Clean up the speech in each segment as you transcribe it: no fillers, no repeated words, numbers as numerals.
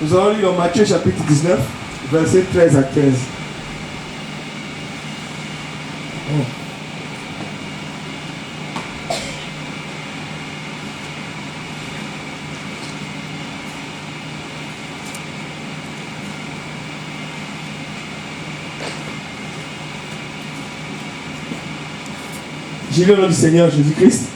Nous allons lire dans Matthieu chapitre 19, versets 13 à 15. J'ai le nom du Seigneur Jésus-Christ.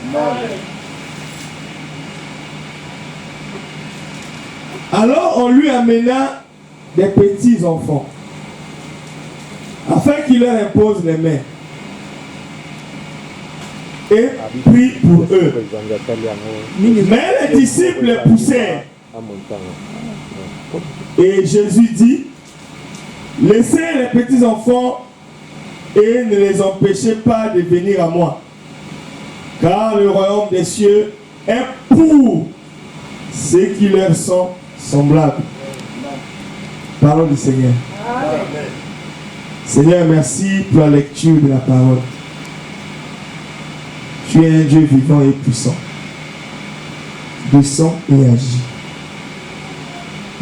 Alors on lui amena des petits enfants, afin qu'il leur impose les mains, et prie pour eux. Mais les disciples les poussèrent. Et Jésus dit, laissez les petits enfants et ne les empêchez pas de venir à moi, car le royaume des cieux est pour ceux qui leur sont semblables. Parole du Seigneur. Amen. Seigneur, merci pour la lecture de la parole. Tu es un Dieu vivant et puissant. Descends et agis.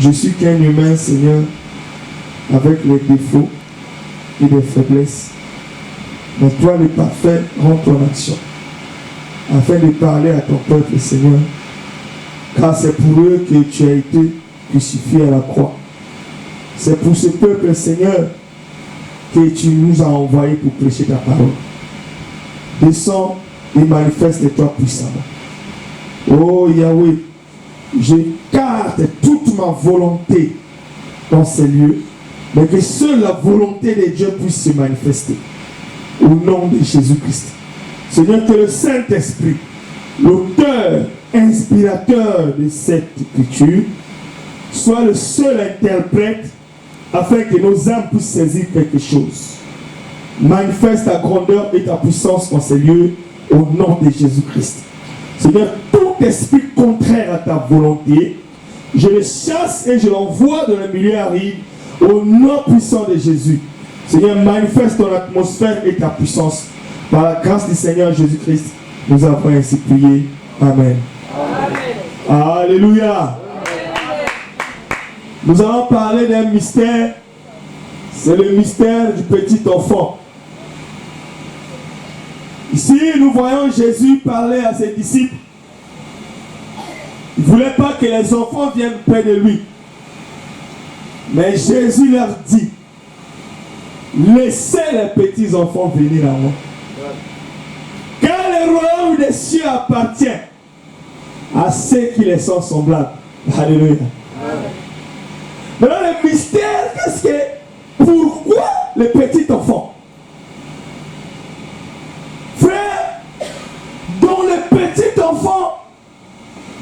Je suis qu'un humain, Seigneur, avec les défauts et les faiblesses. Mais toi, le parfait, rends ton action, afin de parler à ton peuple, Seigneur, car c'est pour eux que tu as été crucifié à la croix. C'est pour ce peuple, Seigneur, que tu nous as envoyés pour prêcher ta parole. Descends et manifeste-toi puissamment. Oh Yahweh, j'écarte toute ma volonté dans ces lieux, mais que seule la volonté de Dieu puisse se manifester. Au nom de Jésus-Christ. Seigneur, que le Saint-Esprit, l'auteur, inspirateur de cette écriture, soit le seul interprète afin que nos âmes puissent saisir quelque chose. Manifeste ta grandeur et ta puissance dans ces lieux au nom de Jésus-Christ. Seigneur, tout esprit contraire à ta volonté, je le chasse et je l'envoie dans le milieu aride au nom puissant de Jésus. Seigneur, manifeste ton atmosphère et ta puissance. Par la grâce du Seigneur Jésus-Christ, nous avons ainsi prié. Amen. Amen. Alléluia. Amen. Nous allons parler d'un mystère. C'est le mystère du petit enfant. Ici, nous voyons Jésus parler à ses disciples. Il ne voulait pas que les enfants viennent près de lui. Mais Jésus leur dit, laissez les petits enfants venir à moi. Car le royaume des cieux appartient à ceux qui les sont semblables. Alléluia. Maintenant, le mystère, qu'est-ce que... Pourquoi les petits enfants? Frère, dans les petits enfants,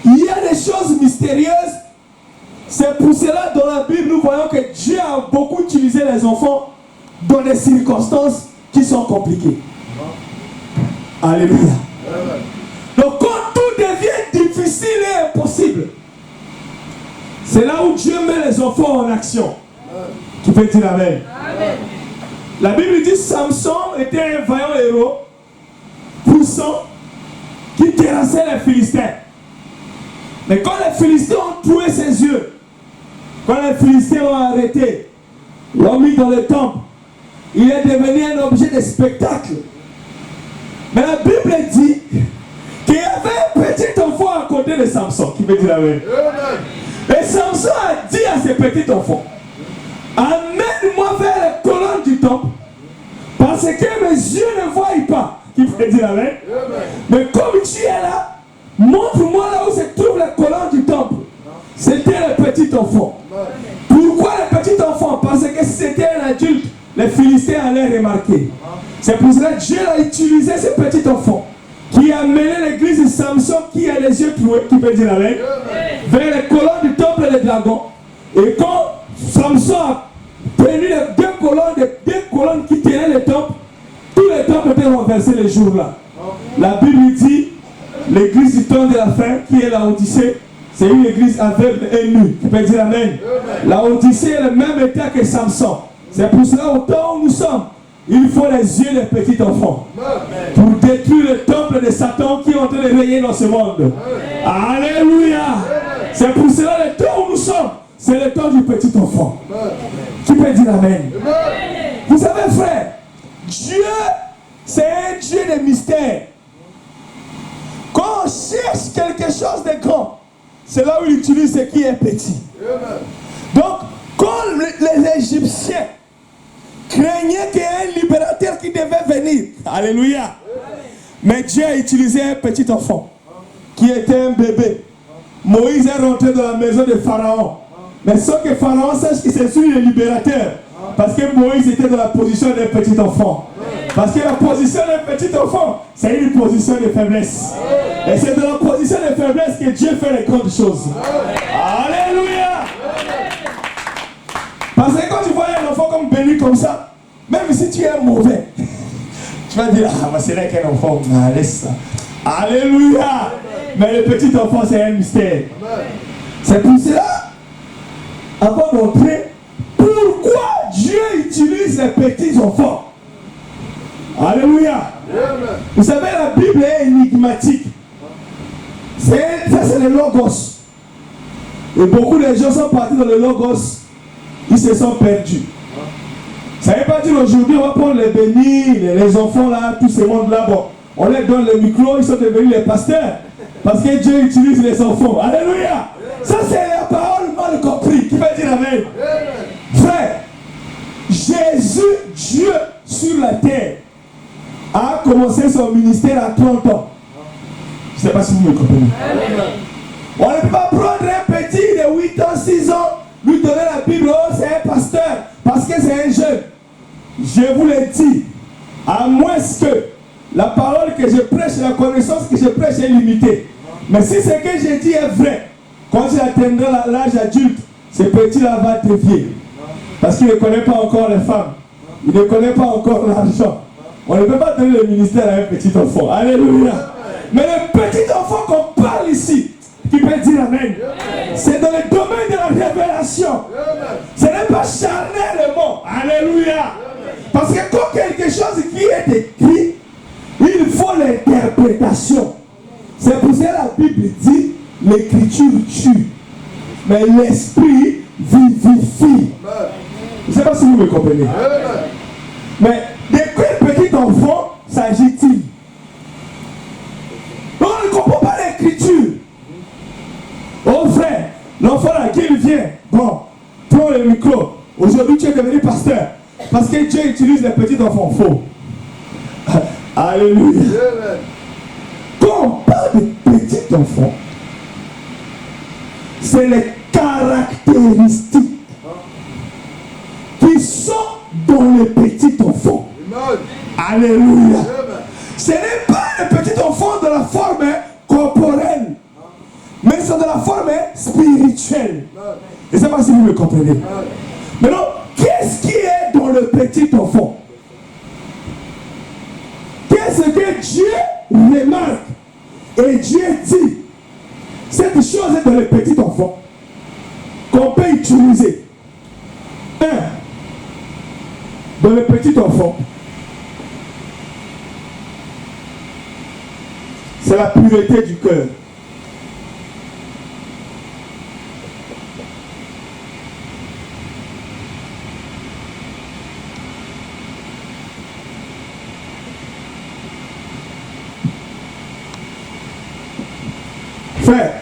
il y a des choses mystérieuses. C'est pour cela, dans la Bible, nous voyons que Dieu a beaucoup utilisé les enfants dans des circonstances qui sont compliquées. Alléluia. Donc quand tout devient difficile et impossible, c'est là où Dieu met les enfants en action. Qui peut dire amen. Amen. La Bible dit Samson était un vaillant héros, puissant, qui terrassait les Philistins. Mais quand les Philistins ont troué ses yeux, quand les Philistins l'ont arrêté, l'ont mis dans le temple, il est devenu un objet de spectacle. Mais la Bible dit qu'il y avait un petit enfant à côté de Samson. Qui veut dire amen. Et Samson a dit à ce petit enfant, amène-moi vers les colonnes du temple, parce que mes yeux ne voient pas. Qui veut dire amen. Mais comme tu es là, montre-moi là où se trouvent les colonnes du temple. C'était le petit enfant. Pourquoi le petit enfant? Parce que si c'était un adulte, les Philistins allaient remarquer. C'est pour cela que Dieu a utilisé ce petit enfant qui a mené l'église de Samson, qui a les yeux troués, qui peut dire amen, vers les colonnes du temple des dragons. Et quand Samson a tenu les deux colonnes qui tenaient le temple, tous les temples étaient renversés les jours-là. La Bible dit, l'église du temps de la fin, qui est la Odyssée, c'est une église aveugle et nue. Tu peux dire amen. La Odyssée est le même état que Samson. C'est pour cela, au temps où nous sommes, il faut les yeux des petits enfants pour détruire le temple de Satan qui est en train de régner dans ce monde. Alléluia. C'est pour cela, le temps où nous sommes, c'est le temps du petit enfant. Qui peut dire amen? Vous savez, frère, Dieu, c'est un Dieu de mystère. Quand on cherche quelque chose de grand, c'est là où il utilise ce qui est petit. Donc, quand les Égyptiens craignaient qu'il y ait un libérateur qui devait venir, alléluia, mais Dieu a utilisé un petit enfant qui était un bébé. Moïse est rentré dans la maison de Pharaon, mais sans que Pharaon sache que c'est lui le libérateur, parce que Moïse était dans la position d'un petit enfant. Parce que la position d'un petit enfant, c'est une position de faiblesse. Et c'est dans la position de faiblesse que Dieu fait les grandes choses. Alléluia. Parce que quand tu vois un enfant comme béni comme ça, même si tu es mauvais, tu vas dire, ah, c'est là qu'un enfant, laisse ça. Alléluia. Mais le petit enfant, c'est un mystère. C'est pour cela, avant d'entrer, pourquoi Dieu utilise les petits enfants? Alléluia. Vous savez, la Bible est énigmatique. Ça, c'est le Logos. Et beaucoup de gens sont partis dans le Logos. Ils se sont perdus. Ça veut pas dire aujourd'hui, on va prendre les bénis, les enfants là, tout ce monde là. Bon, on leur donne le micro, ils sont devenus les pasteurs. Parce que Dieu utilise les enfants. Alléluia. Ça, c'est la parole mal compris. Qui va dire amen? Frère, Jésus, Dieu sur la terre, a commencé son ministère à 30 ans. Je ne sais pas si vous me comprenez. On ne peut pas prendre un petit de 8 ans, 6 ans, lui donner la Bible, oh c'est un pasteur, parce que c'est un jeune. Je vous le dis, à moins que la parole que je prêche, la connaissance que je prêche est limitée. Mais si ce que je dis est vrai, quand il atteindra l'âge adulte, ce petit-là va dévier. Parce qu'il ne connaît pas encore les femmes. Il ne connaît pas encore l'argent. On ne peut pas donner le ministère à un petit enfant. Alléluia. Mais le petit enfant qu'on parle ici, qui peut dire amen, c'est dans le domaine de la révélation. Ce n'est pas charnellement. Alléluia. Parce que quand quelque chose qui est écrit, il faut l'interprétation. C'est pour ça que la Bible dit, l'écriture tue, mais l'esprit vivifie. Je ne sais pas si vous me comprenez. Mais de quel petit enfant s'agit-il? On ne comprend pas l'écriture. Oh frère, l'enfant là, qui vient, bon, prends le micro. Aujourd'hui, tu es devenu pasteur. Parce que Dieu utilise les petits enfants faux. Alléluia. Quand on parle de petits enfants, c'est les caractéristiques qui sont dans les petits enfants. Alléluia. Ce n'est pas les petits enfants de la forme corporelle, mais c'est de la forme spirituelle. Je ne sais pas si vous me comprenez. Maintenant, qu'est-ce qui est dans le petit enfant? Qu'est-ce que Dieu remarque et Dieu dit? Cette chose est dans le petit enfant qu'on peut utiliser. Dans le petit enfant, c'est la pureté du cœur. Frère,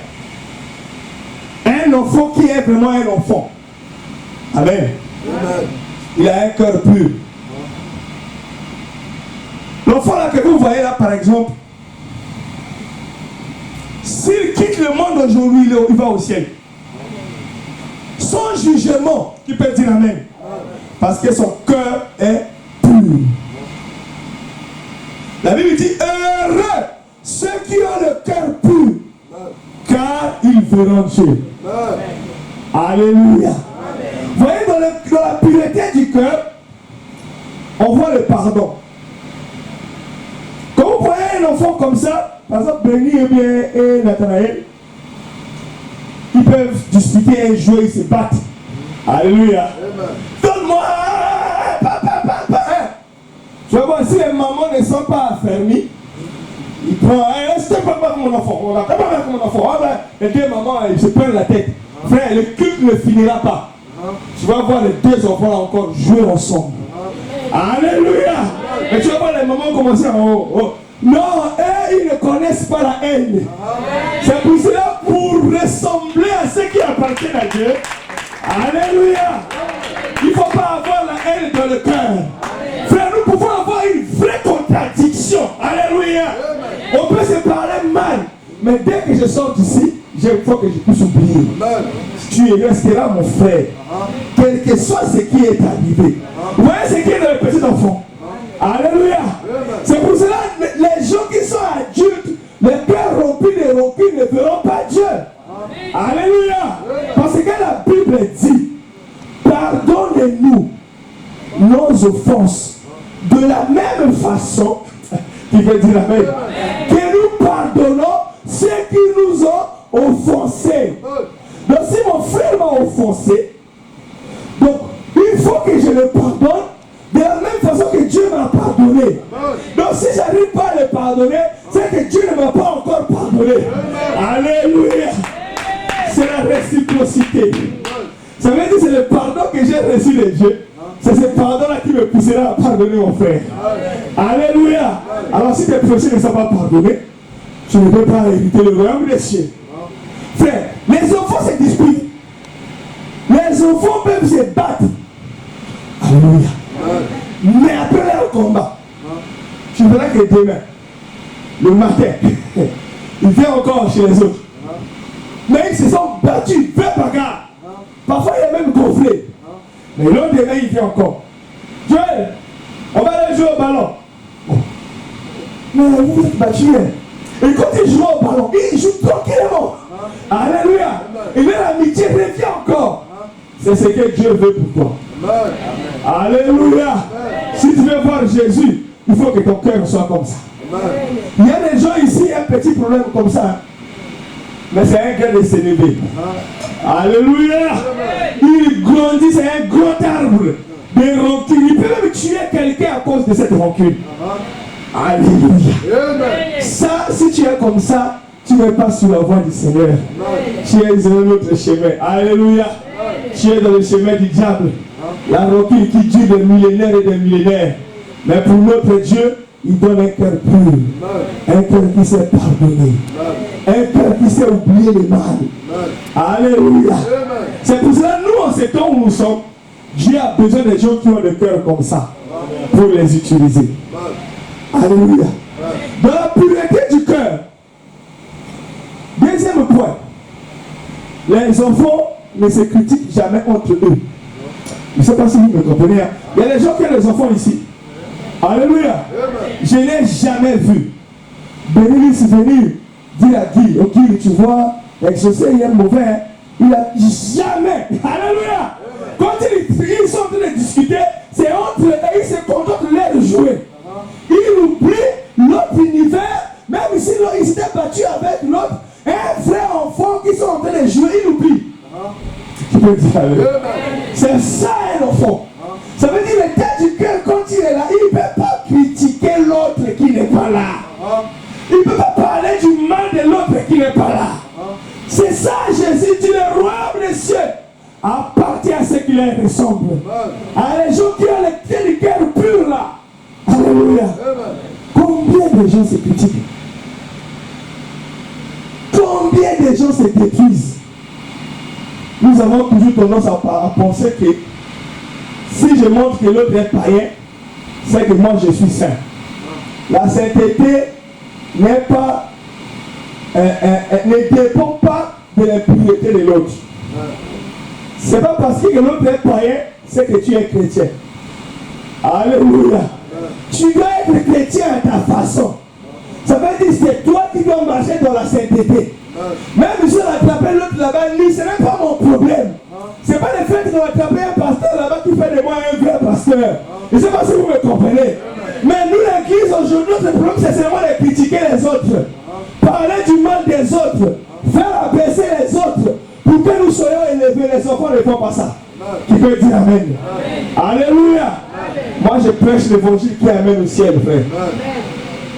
un enfant qui est vraiment un enfant, amen, il a un cœur pur. L'enfant là que vous voyez là par exemple, s'il quitte le monde aujourd'hui, il va au ciel. Sans jugement, qui peut dire amen, parce que son cœur est pur. La Bible dit, heureux ceux qui ont le cœur pur, car ils verront Dieu. Alléluia. Vous voyez, dans la pureté du cœur, on voit le pardon. Quand vous voyez un enfant comme ça, par exemple, Béni et Nathanaël, ils peuvent discuter et jouer, ils se battent. Alléluia. Donne-moi, papa. Tu vois, si les mamans ne sont pas affermies, il prend, c'est pas mon enfant, on n'a pas mon enfant. Les deux mamans, ils se prennent la tête. Frère, le culte ne finira pas. Tu vas voir les deux enfants encore jouer ensemble. Alléluia. Et tu vas voir les mamans commencer à... Non, eux, ils ne connaissent pas la haine. C'est pour cela, pour ressembler à ceux qui appartiennent à Dieu. Alléluia. Il ne faut pas avoir la haine dans le cœur. Frère, nous pouvons avoir une vraie contradiction. Alléluia. On peut se parler mal. Mais dès que je sors d'ici, il faut que je puisse oublier. Tu resteras mon frère. Quel que soit ce qui est arrivé. Vous voyez ce qui est dans le petit enfant. Alléluia. C'est pour cela que les gens qui sont adultes, les cœurs remplis de rancune ne verront pas Dieu. Alléluia. Parce que la Bible dit, pardonnez-nous nos offenses de la même façon, qui veut dire amen, que nous pardonnons ceux qui nous ont offensés. Donc si mon frère m'a offensé, donc il faut que je le pardonne de la même façon que Dieu m'a pardonné. Donc si je n'arrive pas à le pardonner, c'est que Dieu ne m'a pas encore pardonné. Alléluia. C'est la réciprocité. Ça veut dire que c'est le pardon que j'ai reçu de Dieu. C'est ce pardon-là qui me poussera à pardonner mon frère. Alléluia. Alors si tes péchés ne sont pas pardonnés, tu ne peux pas hériter le royaume des cieux. Frère, les enfants se disputent. Les enfants peuvent se battre. Alléluia. Mais après leur combat, tu verras que demain, le matin, il vient encore chez les autres. Mais ils se sont battus, fait bagarre. Parfois il y a même gonflé. Mais l'autre demain il vient encore. Joël, on va aller jouer au ballon. Mais vous êtes battus. Et quand il joue au ballon, il joue tranquillement. Alléluia. Et même l'amitié revient encore. C'est ce que Dieu veut pour toi. Alléluia. Si tu veux voir Jésus, il faut que ton cœur soit comme ça. Il y a des gens ici, un petit problème comme ça. Mais c'est un gars de s'élever. Alléluia. Il grandit, c'est un grand arbre de rancune. Il peut même tuer quelqu'un à cause de cette rancune. Alléluia. Ça, si tu es comme ça, tu n'es pas sur la voie du Seigneur. Tu es dans un autre chemin. Alléluia. Tu es dans le chemin du diable. La rancune qui dure des millénaires et des millénaires. Mais pour notre Dieu, il donne un cœur pur. Un cœur qui sait pardonner. Un cœur qui sait oublier le mal. Alléluia. C'est pour cela, nous, en ce temps où nous sommes, Dieu a besoin de gens qui ont le cœur comme ça pour les utiliser. Alléluia. Dans la pureté du cœur. Deuxième point. Les enfants ne se critiquent jamais entre eux. Je ne sais pas si vous me comprenez. Il y a des gens qui ont des enfants ici. Alléluia. Je ne l'ai jamais vu. Bénélice venir dire à Guy, oh Guy, tu vois, je sais, il est mauvais. Il a jamais. Alléluia. Quand ils sont en train de discuter, c'est entre eux, ils se contentent de les jouer. Ils oublient l'autre univers, même si ils s'étaient battus avec l'autre, un vrai enfant qui sont en train de jouer, ils oublient. Tu peux dire alléluia. C'est ça un enfant. Ça veut dire le tête du cœur, quand il est là, il ne peut pas critiquer l'autre qui n'est pas là. Il ne peut pas parler du mal de l'autre qui n'est pas là. C'est ça Jésus dit, le royaume des cieux appartient à ceux qui leur ressemblent. À les gens qui ont le cœur pur là. Alléluia. Combien de gens se critiquent? Combien de gens se détruisent? Nous avons toujours tendance à penser que si je montre que l'autre est païen, c'est que moi je suis saint. La sainteté n'est pas, ne dépend pas de l'impureté de l'autre. C'est pas parce que l'autre est païen, c'est que tu es chrétien. Alléluia. Tu dois être chrétien à ta façon. Ça veut dire que c'est toi qui dois marcher dans la sainteté. Même si on attrape l'autre là-bas, ce n'est pas mon problème. Ce n'est pas le fait qu'on attrape un pasteur là-bas qui fait de moi un vrai pasteur. Je ne sais pas si vous me comprenez. Mais nous, l'église, aujourd'hui, notre problème, c'est seulement de critiquer les autres. Parler du mal des autres. Faire abaisser les autres. Pour que nous soyons élevés. Les enfants ne font pas ça. Qui peut dire amen. Alléluia. Moi, je prêche l'évangile qui amène au ciel, frère.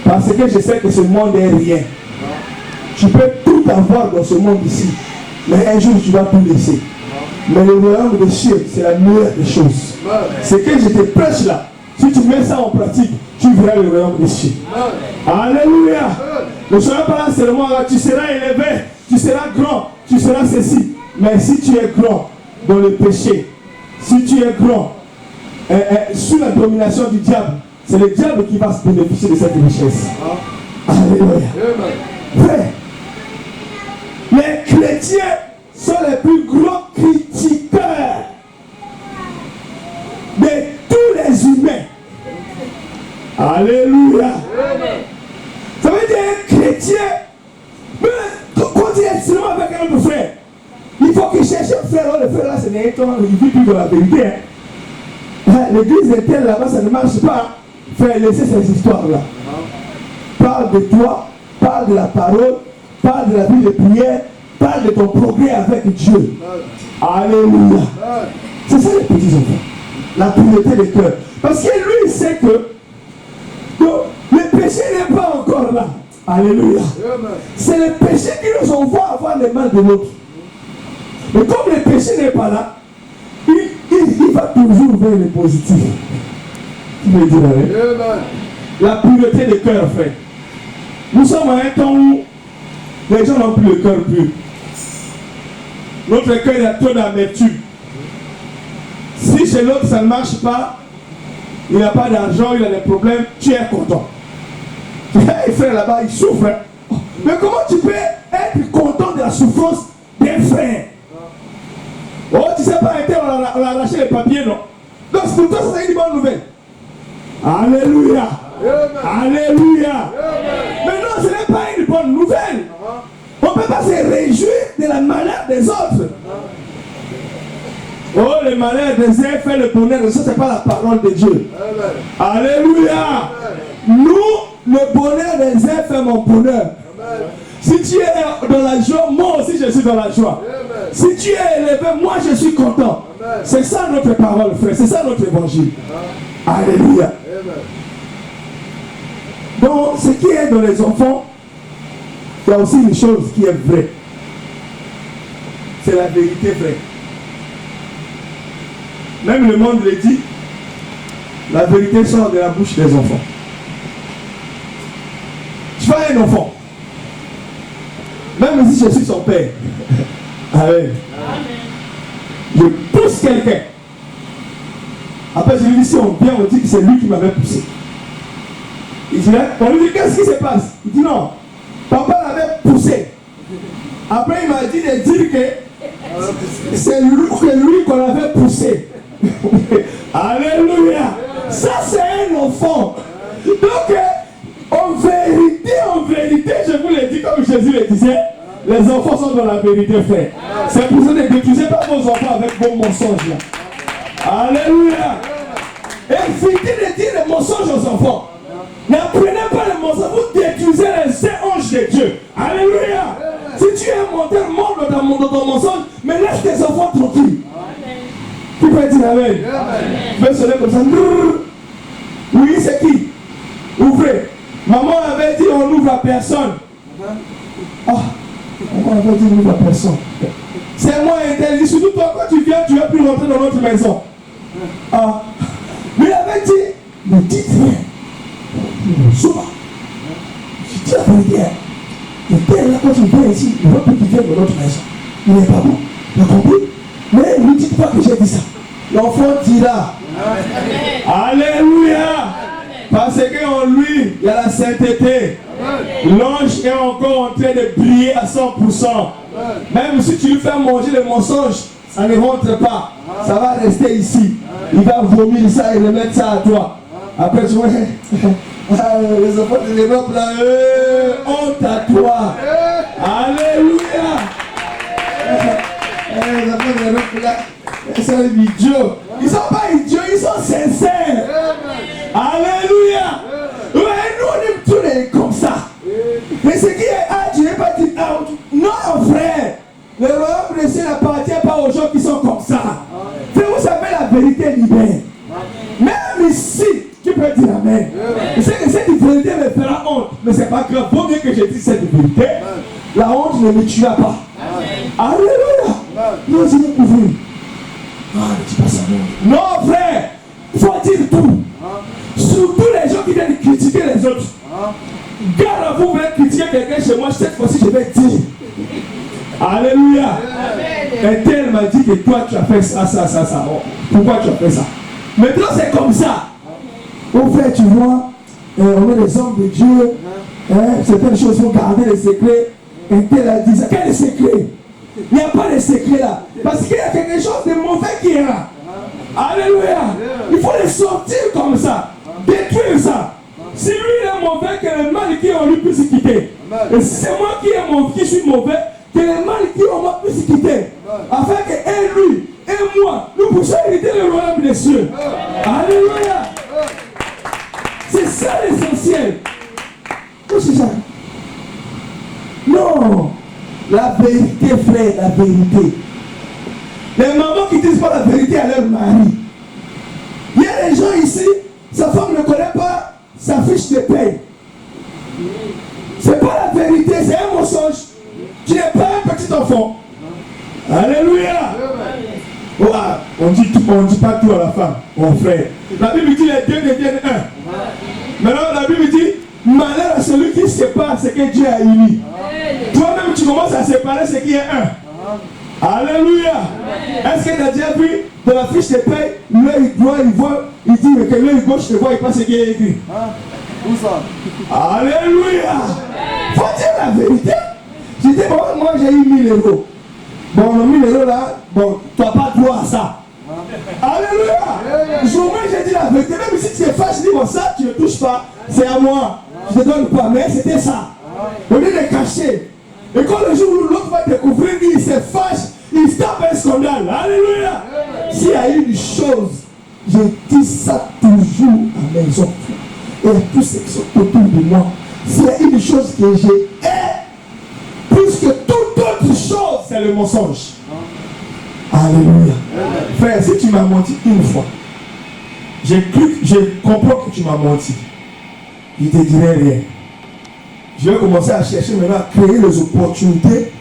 Parce que je sais que ce monde est rien. Tu peux tout avoir dans ce monde ici. Mais un jour, tu vas tout laisser. Mais le royaume des cieux, c'est la meilleure des choses. C'est que je te prêche là. Si tu mets ça en pratique, tu verras le royaume des cieux. Alléluia. Ne sois pas là seulement là, tu seras élevé, tu seras grand, tu seras ceci. Mais si tu es grand dans le péché, si tu es grand sous la domination du diable, c'est le diable qui va se bénéficier de cette richesse. Alléluia. Frère, les chrétiens sont les plus grands critiqueurs de tous les humains. Alléluia. Ça veut dire un chrétien, mais quand il est seulement avec un autre frère, il faut qu'il cherche un frère. Le frère là, c'est n'est pas, il vit plus de la vérité. L'église est telle là-bas, ça ne marche pas. Frère, laissez ces histoires-là. Parle de toi, parle de la parole, parle de la vie de prière, parle de ton progrès avec Dieu. Alléluia. C'est ça les petits enfants. La pureté des cœurs. Parce que lui, il sait que le péché n'est pas encore là. Alléluia. C'est le péché qui nous envoie avoir les mains de l'autre. Mais comme le péché n'est pas là, il va toujours vers le positif. Tu me dis la pureté des cœurs, frère. Nous sommes à un temps où les gens n'ont plus le cœur pur. Notre cœur a trop d'amertume. Si chez l'autre ça ne marche pas, il n'a pas d'argent, il a des problèmes, tu es content. Les frères là-bas, ils souffrent. Hein? Mais comment tu peux être content de la souffrance d'un frère? Oh, tu sais pas, on a arraché les papiers, non? Donc pour toi, ça c'est une bonne nouvelle. Alléluia. Alléluia. Mais non, ce n'est pas une bonne nouvelle. On ne peut pas se réjouir de la malheur des autres. Oh, le malheur des uns fait le bonheur des autres, ce n'est pas la parole de Dieu. Alléluia. Nous, le bonheur des uns fait mon bonheur. Si tu es dans la joie, moi aussi je suis dans la joie. Si tu es élevé, moi je suis content. C'est ça notre parole, frère. C'est ça notre évangile. Alléluia. Donc, ce qui est dans les enfants, il y a aussi une chose qui est vraie. C'est la vérité vraie. Même le monde le dit, la vérité sort de la bouche des enfants. Tu vois un enfant, même si je suis son père, Amen. Je pousse quelqu'un. Après je lui dis, si on vient, on dit que c'est lui qui m'avait poussé. On lui dit, qu'est-ce qui se passe? Il dit non, papa l'avait poussé. Après il m'a dit de dire que c'est lui qu'on avait poussé. Alléluia. Ça c'est un enfant. Donc en vérité, je vous l'ai dit comme Jésus le disait, les enfants sont dans la vérité, frère. C'est pour ça que ne détruisez pas vos enfants avec vos mensonges là. Alléluia. Évitez de dire les mensonges aux enfants. N'apprenez pas les mensonges, vous détruisez les anges de Dieu. Alléluia. Si tu es un menteur, montre dans ton mensonge, mais laisse tes enfants tranquilles. Tu peux dire Amen. Tu peux sonner comme ça. Oui, c'est qui? Ouvrez. Maman avait dit on ouvre à personne. Maman avait dit on ouvre à personne. C'est moi interdit. Surtout toi, quand tu viens, tu vas plus rentrer dans notre maison. Mais il avait dit, mais dites rien. Souvent. Je dis la vérité. Le père là, quand il vient ici, il ne veut plus qu'il vienne dans notre maison. Il n'est pas bon. Tu as compris? Mais ne lui dites pas que j'ai dit ça. L'enfant dira. Alléluia. Parce qu'en lui, il y a la sainteté. L'ange est encore en train de briller à 100%. Même si tu lui fais manger le mensonge, ça ne rentre pas. Ça va rester ici. Il va vomir ça et remettre ça à toi. Après tu vois, les enfants de l'Europe là, honte à toi. Alléluia. Les enfants de l'Europe là, ils sont idiots. Ils ne sont pas idiots, ils sont sincères. Alléluia. Ouais, nous on aime tous les comme ça. Mais ce qui est out, tu n'es pas dit out. Non frère. Le royaume de Dieu n'appartient pas aux gens qui sont comme ça. Frère, vous savez la vérité libère. Même ici, tu peux dire Amen. Je sais que cette vérité me fera honte. Mais c'est pas grave. Vaut mieux que je dise cette vérité. La honte ne me tuera pas. Alléluia. Non, je vais couvrir. Non, ne dis pas ça. Non, frère. Il faut dire tout. Surtout les gens qui viennent critiquer les autres. Garde à vous, vous voulez critiquer quelqu'un chez moi, cette fois-ci, je vais dire. Alléluia. Et tel m'a dit que toi, tu as fait ça. Pourquoi tu as fait ça? Maintenant, c'est comme ça. Au fait, tu vois, on est les hommes de Dieu. Certaines choses, il faut garder les secrets. Et tel a dit ça. Quel est le secret? Il n'y a pas de secret là. Parce qu'il y a quelque chose de mauvais qui est là. Alléluia. Il faut les sortir comme ça. Détruire ça. Si lui il est mauvais, que le mal qui est en lui puisse quitter. Et si c'est moi qui suis mauvais, que le mal qui est en moi puisse quitter. Afin que lui et moi, nous puissions hériter le royaume des cieux. Alléluia. C'est ça l'essentiel. C'est ça. Non. La vérité, frère, la vérité. Les mamans qui disent pas la vérité à leur mari. Il y a des gens ici, sa femme ne connaît pas sa fiche de paye. C'est pas la vérité, c'est un mensonge. Tu n'es pas un petit enfant. Alléluia. Oh, on dit pas tout à la femme, mon frère. La Bible dit les deux deviennent un. Maintenant la Bible dit malheur à celui qui sépare ce que Dieu a uni. Toi-même tu commences à séparer ce qui est un. Alléluia. Est-ce que tu as déjà vu dans la fiche de paye, l'œil droit il voit, il dit que l'œil gauche ne voit pas ce qui est écrit. Où ça? Alléluia. Faut dire la vérité. Je dis bon, moi j'ai eu 1000 euros. Bon, le 1000 euros là, bon, tu n'as pas droit à ça. Alléluia. Moi j'ai dit la vérité. Même si tu es fâché, je dis bon ça, tu ne touches pas, c'est à moi. Je ne te donne pas, mais c'était ça. Au lieu de cacher. Et quand le jour où l'autre va découvrir, il se fâche, il se tape un scandale. Alléluia. S'il y a une chose, je dis ça toujours à mes enfants et à tous ceux qui sont autour de moi. S'il y a une chose que j'ai plus que toute autre chose, c'est le mensonge. Alléluia. Frère, si tu m'as menti une fois, je comprends que tu m'as menti. Il ne te dirait rien. Je vais commencer à chercher maintenant à créer les opportunités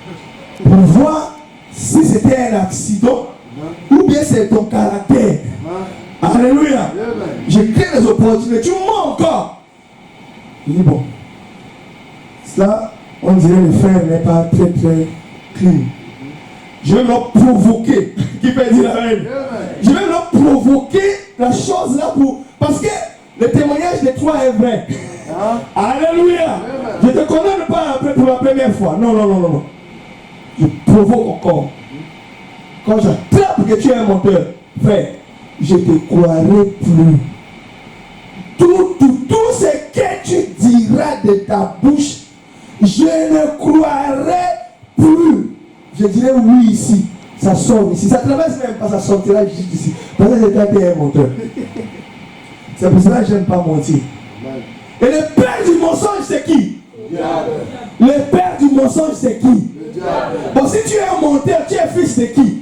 pour voir si c'était un accident ou bien c'est ton caractère. Alléluia. Je crée les opportunités. Tu mens encore. Il dit bon. Cela, on dirait le frère n'est pas très clean. Je vais leur provoquer. Qui peut dire la même? Je vais leur provoquer la chose là pour. Parce que le témoignage des trois est vrai. Alléluia. Je te condamne pas pour la première fois. Non. Je provoque encore. Quand j'attrape que tu es un menteur, frère, je te croirai plus. Tout ce que tu diras de ta bouche, je ne croirai plus. Je dirai oui ici. Ça sort ici. Ça traverse même pas, ça sortira juste ici. Parce que c'est un menteur. C'est pour cela que je n'aime pas mentir. Et le père du mensonge, c'est qui? Le père du mensonge, c'est qui? Bon, si tu es un menteur, tu es fils de qui?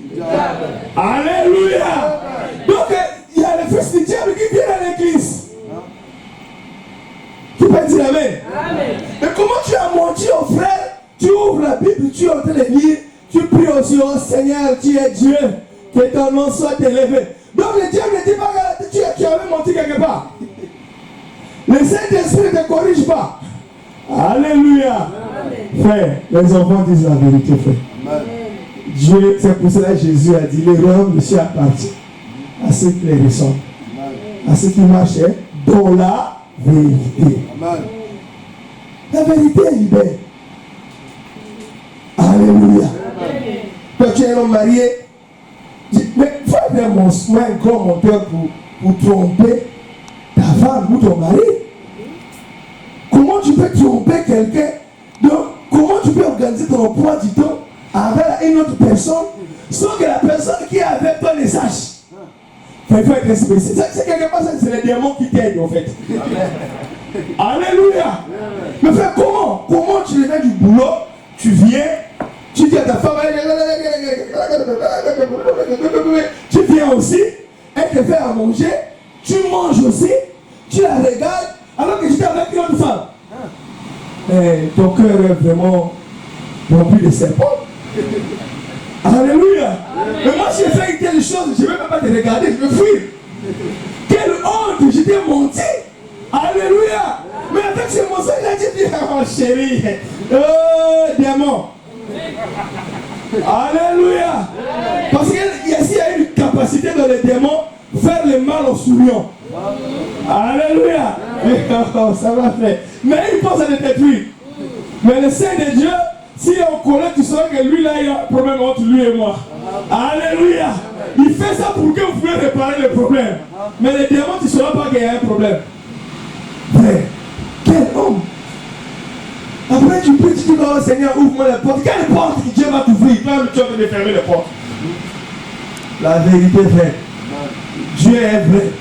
Alléluia. Donc, il y a le fils du diable qui vient à l'église. Tu peux dire amen. Mais comment tu as menti au frère? Tu ouvres la Bible, tu es en train de lire, tu pries aussi au Seigneur, tu es Dieu, que ton nom soit élevé. Donc le diable ne dit pas que tu avais menti quelque part. Le Saint-Esprit ne te corrige pas. Alléluia. Frère, les enfants disent la vérité, frère. Dieu, c'est pour cela que Jésus a dit, le royaume de Dieu appartient à ceux qui les ressemblent, à ceux qui marchent dans la vérité. La vérité est libère. Alléluia. Quand tu es un homme marié, mais il faut être un grand menteur pour tromper ta femme ou ton mari. Comment tu peux tromper quelqu'un? Donc, comment tu peux organiser ton emploi du temps avec une autre personne sans que la personne qui est avec toi ne sache? Il faut être spécifique. C'est quelque part, c'est les démons qui t'aident en fait. Alléluia. Mais frère, comment tu reviens du boulot, tu viens, tu dis à ta femme, tu viens aussi, elle te fait à manger, tu manges aussi, tu la regardes, alors que tu es avec une autre femme. Ton cœur est vraiment rempli de serpents. Alléluia. Mais moi, si je fais telle chose, je ne vais même pas te regarder, je vais fuir. Quelle honte, je t'ai menti. Alléluia. Mais avec ce mensonge-là, tu dis, oh chérie, oh diamant. Alléluia. Parce qu'il y a une capacité dans les démons, faire le mal aux souriants. Alléluia. Oh, ça va faire. Mais il pense à le détruire. Mais le Saint de Dieu, si on connaît, tu sauras que lui là, il y a un problème entre lui et moi. Alléluia. Il fait ça pour que vous puissiez réparer le problème. Mais les démons, tu ne sauras pas qu'il y a un problème. Frère, quel homme. Après tu peux dire, oh Seigneur, ouvre-moi la porte. Quelle porte que Dieu va t'ouvrir? Toi, tu vas venir fermer les portes. La vérité, frère. Dieu est vrai.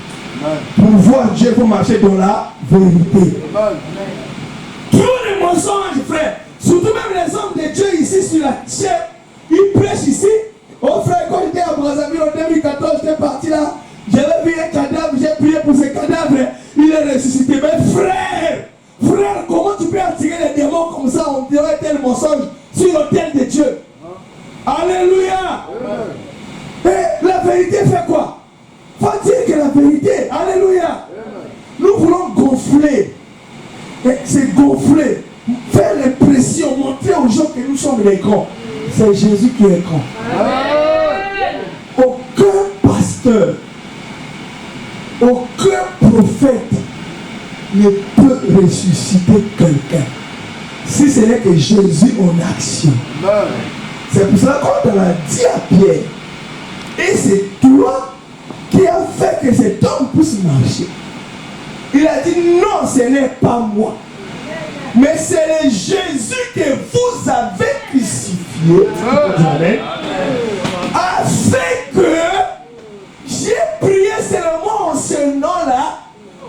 Pour voir Dieu, il faut marcher dans la vérité. Trop de mensonges, frère. Surtout même les hommes de Dieu ici sur la terre. Ils prêchent ici. Oh frère, quand j'étais à Brazzaville en 2014, j'étais parti là. J'avais vu un cadavre, j'ai prié pour ce cadavre. Il est ressuscité. Mais frère, comment tu peux attirer les démons comme ça? On dirait tel mensonge sur l'autel de Dieu. Alléluia. Et la vérité fait quoi? Faut dire que la vérité, alléluia. Nous voulons gonfler. Et c'est gonfler. Faire l'impression, montrer aux gens que nous sommes les grands. C'est Jésus qui est grand. Aucun pasteur, aucun prophète ne peut ressusciter quelqu'un si ce n'est que Jésus en action. C'est pour cela qu'on a dit à Pierre, et c'est toi qui as fait que cet homme puisse marcher. Il a dit non, ce n'est pas moi, mais c'est le Jésus que vous avez crucifié. Amen. Afin que j'ai prié seulement en ce nom-là,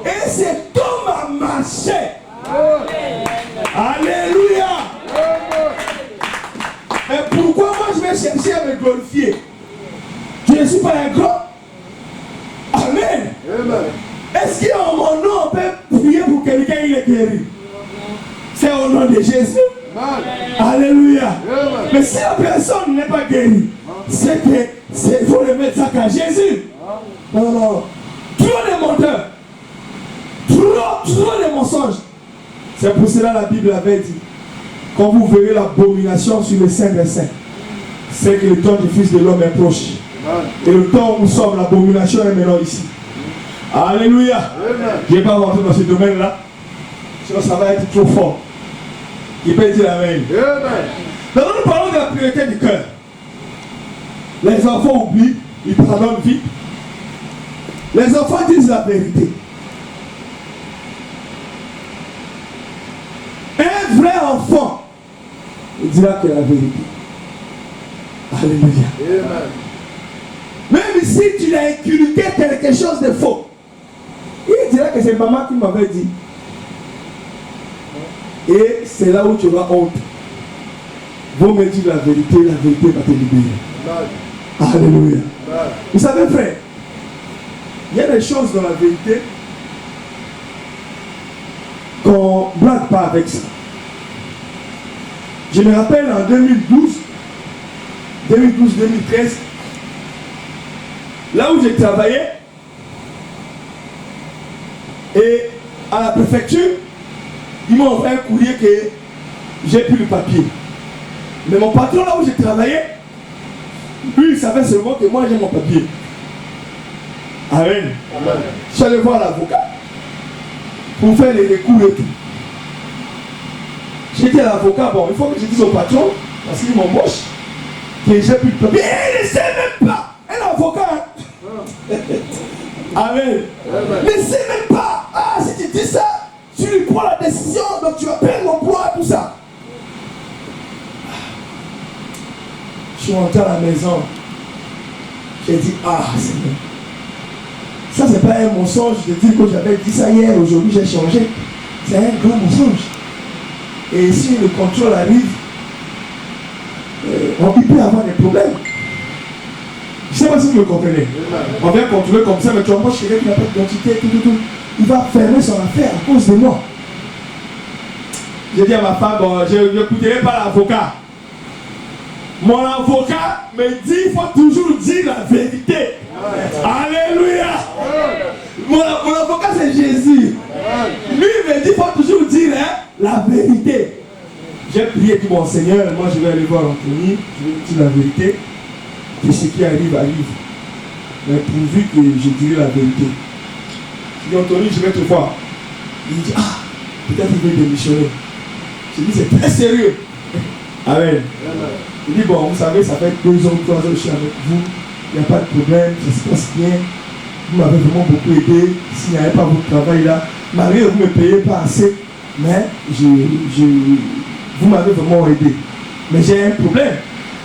et cet homme a marché. Alléluia. Et pourquoi moi je vais chercher à me glorifier? Je ne suis pas un grand. Amen. Est-ce qu'en mon nom on peut prier pour quelqu'un qui est guéri? C'est au nom de Jésus. Alléluia. Mais si la personne n'est pas guérie, c'est qu'il faut le mettre ça qu'à Jésus. Non. Trop de menteurs. Trop de mensonges. C'est pour cela la Bible avait dit, quand vous verrez l'abomination sur le Saint des Saints, c'est que le temps du Fils de l'homme est proche. Et le temps où nous sommes, l'abomination est maintenant ici. Alléluia. Je ne vais pas rentrer dans ce domaine-là, sinon ça va être trop fort. Il peut dire Amen. Maintenant nous parlons de la priorité du cœur. Les enfants oublient, ils pardonnent vite. Les enfants disent la vérité. Un vrai enfant, il dira que la vérité. Alléluia. Même si tu l'as inculqué quelque chose de faux, il dira que c'est maman qui m'avait dit. Et c'est là où tu auras honte. Vous me dites la vérité va te libérer. Alléluia. Vous savez, frère, il y a des choses dans la vérité qu'on ne blague pas avec ça. Je me rappelle en 2012-2013, là où j'ai travaillé, et à la préfecture, ils m'ont envoyé un courrier que j'ai plus le papier. Mais mon patron, là où j'ai travaillé, lui, il savait seulement que moi j'ai mon papier. Amen. Je suis allé voir l'avocat pour faire les recours et tout. J'ai dit à l'avocat, bon, il faut que je dise au patron, parce qu'il m'embauche, que j'ai plus de papier. Il ne sait même pas. Un avocat. Amen. Ne sait même pas. Ah, si tu dis ça, tu lui prends la décision, donc tu vas perdre l'emploi, tout ça. Je suis rentré à la maison. J'ai dit, ah, Seigneur. Ça, c'est pas un mensonge de dire que j'avais dit ça hier, aujourd'hui j'ai changé. C'est un grand mensonge. Et si le contrôle arrive, il peut y avoir des problèmes. Je ne sais pas si vous me comprenez. On vient contrôler comme ça, mais tu embauches quelqu'un qui n'a pas d'identité, tout. Il va fermer son affaire à cause de moi. J'ai dit à ma femme, bon, je n'écouterai pas l'avocat. Mon avocat me dit qu'il faut toujours dire la vérité. Alléluia. Mon avocat c'est Jésus. Lui il me dit qu'il faut toujours dire la vérité. J'ai prié pour mon Seigneur, moi je vais aller voir Anthony, je vais lui dire la vérité. Que ce qui arrive, arrive. Mais pourvu que je dirai la vérité. Je dis Anthony, je vais te voir. Il dit, ah, peut-être il veut démissionner. Je dis, c'est très sérieux. Amen. Il dit, bon, vous savez, ça fait 2 ans, 3 ans que je suis avec vous. Il n'y a pas de problème, ça se passe bien. Vous m'avez vraiment beaucoup aidé. S'il n'y avait pas votre travail là, malgré que vous ne me payez pas assez, mais vous m'avez vraiment aidé. Mais j'ai un problème.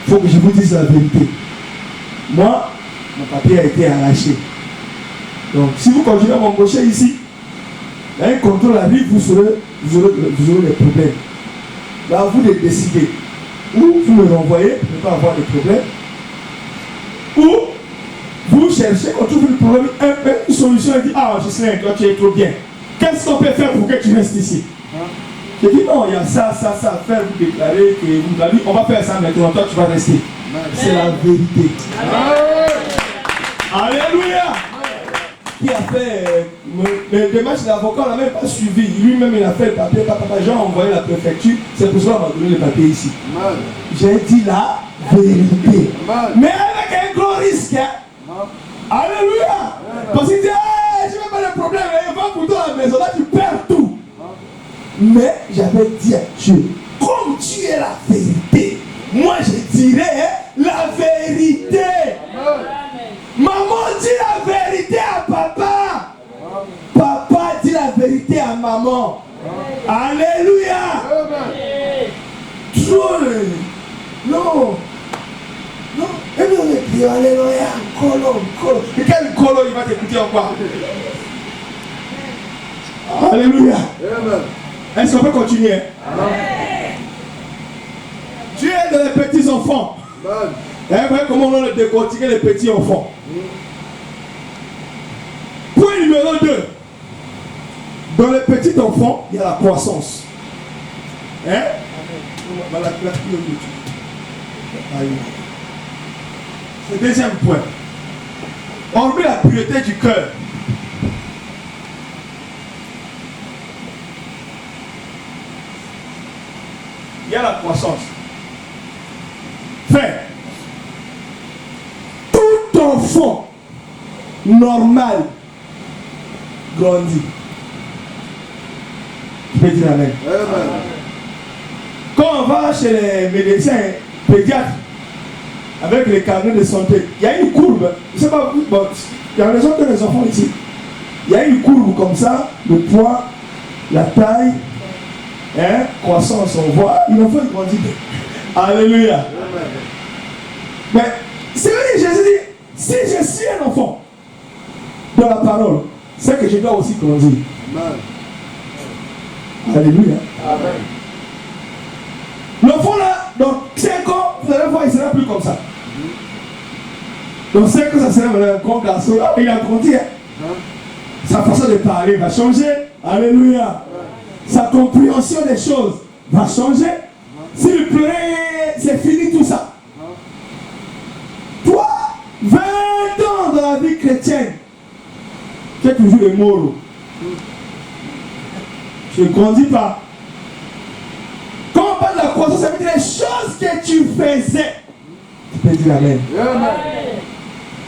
Il faut que je vous dise la vérité. Moi, mon papier a été arraché. Donc, si vous continuez à m'embaucher ici, là, un contrôle arrive, vous aurez des problèmes. Là, vous de décider. Ou vous me renvoyez pour ne pas avoir de problème. Ou vous cherchez, quand vous trouvez le problème, une solution et dit, ah, Gislain, toi tu es trop bien. Qu'est-ce qu'on peut faire pour que tu restes ici? Je dis, non, il y a ça à faire, vous déclarez que vous avez dit, on va faire ça maintenant, toi tu vas rester. C'est la vérité. Alléluia. Qui a fait les démarches d'avocat, on n'a même pas suivi. Lui-même, il a fait le papier. Papa Jean a envoyé la préfecture. C'est pour ça qu'on m'a donné le papier ici. J'ai dit la vérité. Mais avec un gros risque. Alléluia. Parce qu'il dit, hey, je n'ai pas de problème. Va pour toi à la maison. Là, tu perds tout. Mais j'avais dit à Dieu, comme tu es la vérité, moi je dirais la vérité. Maman dit la vérité à papa. Papa dit la vérité à maman. Alléluia. Trop. Non. Non. Et nous on est dit alléluia. Colo. Et quel colo il va t'écouter encore? Alléluia. Est-ce qu'on peut continuer? Tu es dans les petits enfants. Et après, comment on a décortiqué les petits enfants? Point numéro 2. Dans les petits enfants, il y a la croissance. Hein? C'est le deuxième point. Hormis la pureté du cœur. Il y a la croissance. Frère, tout enfant normal grandit. Tu peux dire amen. Quand on va chez les médecins pédiatres avec les carnets de santé, il y a une courbe. Je ne sais pas, bon, il y a raison que les enfants ici. Il y a une courbe comme ça, le poids, la taille, hein, croissance, on voit, l'enfant il grandit. Alléluia. Mais c'est vrai que Jésus dit, si je suis un enfant dans la parole, c'est que je dois aussi grandir. Alléluia. L'enfant là, dans 5 ans, vous allez voir, il ne sera plus comme ça. Dans 5 ans, ça sera un grand garçon. Ah, il a grandi. Hein? Sa façon de parler va changer. Alléluia. Sa compréhension des choses va changer. S'il pleurait, c'est fini tout ça. Toi, 20 ans dans la vie chrétienne, tu es toujours le moro. Je ne grandis pas. Quand on parle de la croissance, ça veut dire les choses que tu faisais. Tu peux dire amen.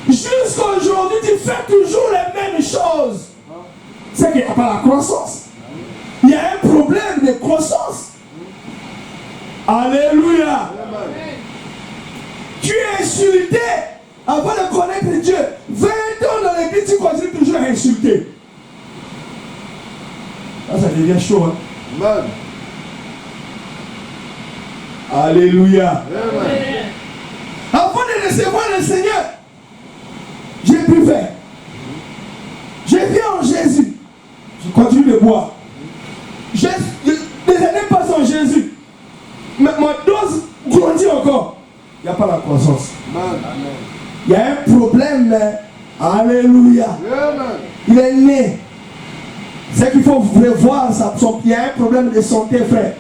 Jusqu'à aujourd'hui, tu fais toujours les mêmes choses. C'est qu'il n'y a pas la croissance. Il y a un problème de croissance. Alléluia. Tu es insulté avant de connaître Dieu. 20 ans dans l'église, tu continues toujours à insulter. Là, ça devient chaud. Hein? Amen. Alléluia. Amen. Avant de recevoir le Seigneur, j'ai pu faire. Je viens en Jésus. Je continue de boire. Les années passent en Jésus. Mais ma dose grandit encore. Il n'y a pas la croissance. Il y a un problème. Alléluia. Il est né. C'est qu'il faut revoir ça. Il y a un problème de santé, frère.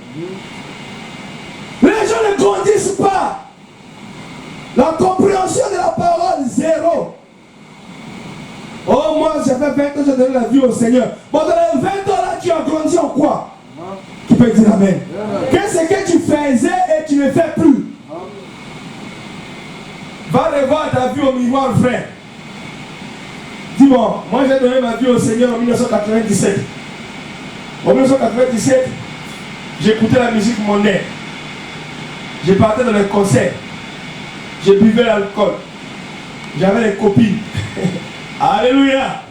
Les gens ne grandissent pas. La compréhension de la parole, zéro. Oh, moi, j'avais 20 ans, j'ai donné la vie au Seigneur. Bon, dans les 20 ans là, tu as grandi en quoi? Qui peut dire amen? Qu'est-ce que tu faisais et tu ne fais plus? Va revoir ta vie au miroir, frère. Dis-moi, moi j'ai donné ma vie au Seigneur en 1997. En 1997, j'écoutais la musique mondaine. Je partais dans les concerts. Je buvais l'alcool. J'avais les copines. Alléluia.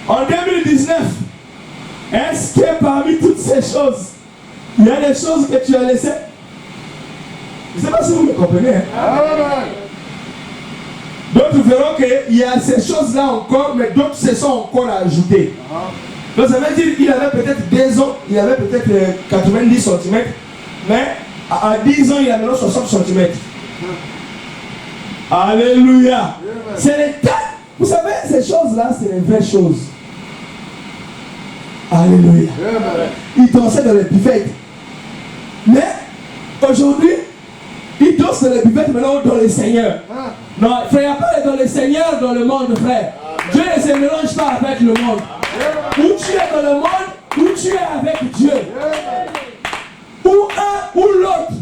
En 2019, est-ce que parmi toutes ces choses, il y a des choses que tu as laissées? Je ne sais pas si vous me comprenez. Hein? D'autres verront qu'il y a ces choses-là encore, mais d'autres se sont encore ajoutées. Donc ça veut dire qu'il avait peut-être 2 ans, il avait peut-être 90 cm, mais à 10 ans, il a maintenant 60 cm. Alléluia. C'est les cas. Vous savez, ces choses-là, c'est les vraies choses. Alléluia. Ils dansaient dans les buffets. Mais aujourd'hui, ils dansent dans les buffets maintenant dans le Seigneur. Non, frère, il n'y a pas dans le Seigneur dans le monde, frère. Dieu ne se mélange pas avec le monde. Où tu es dans le monde, où tu es avec Dieu. Ou un ou l'autre.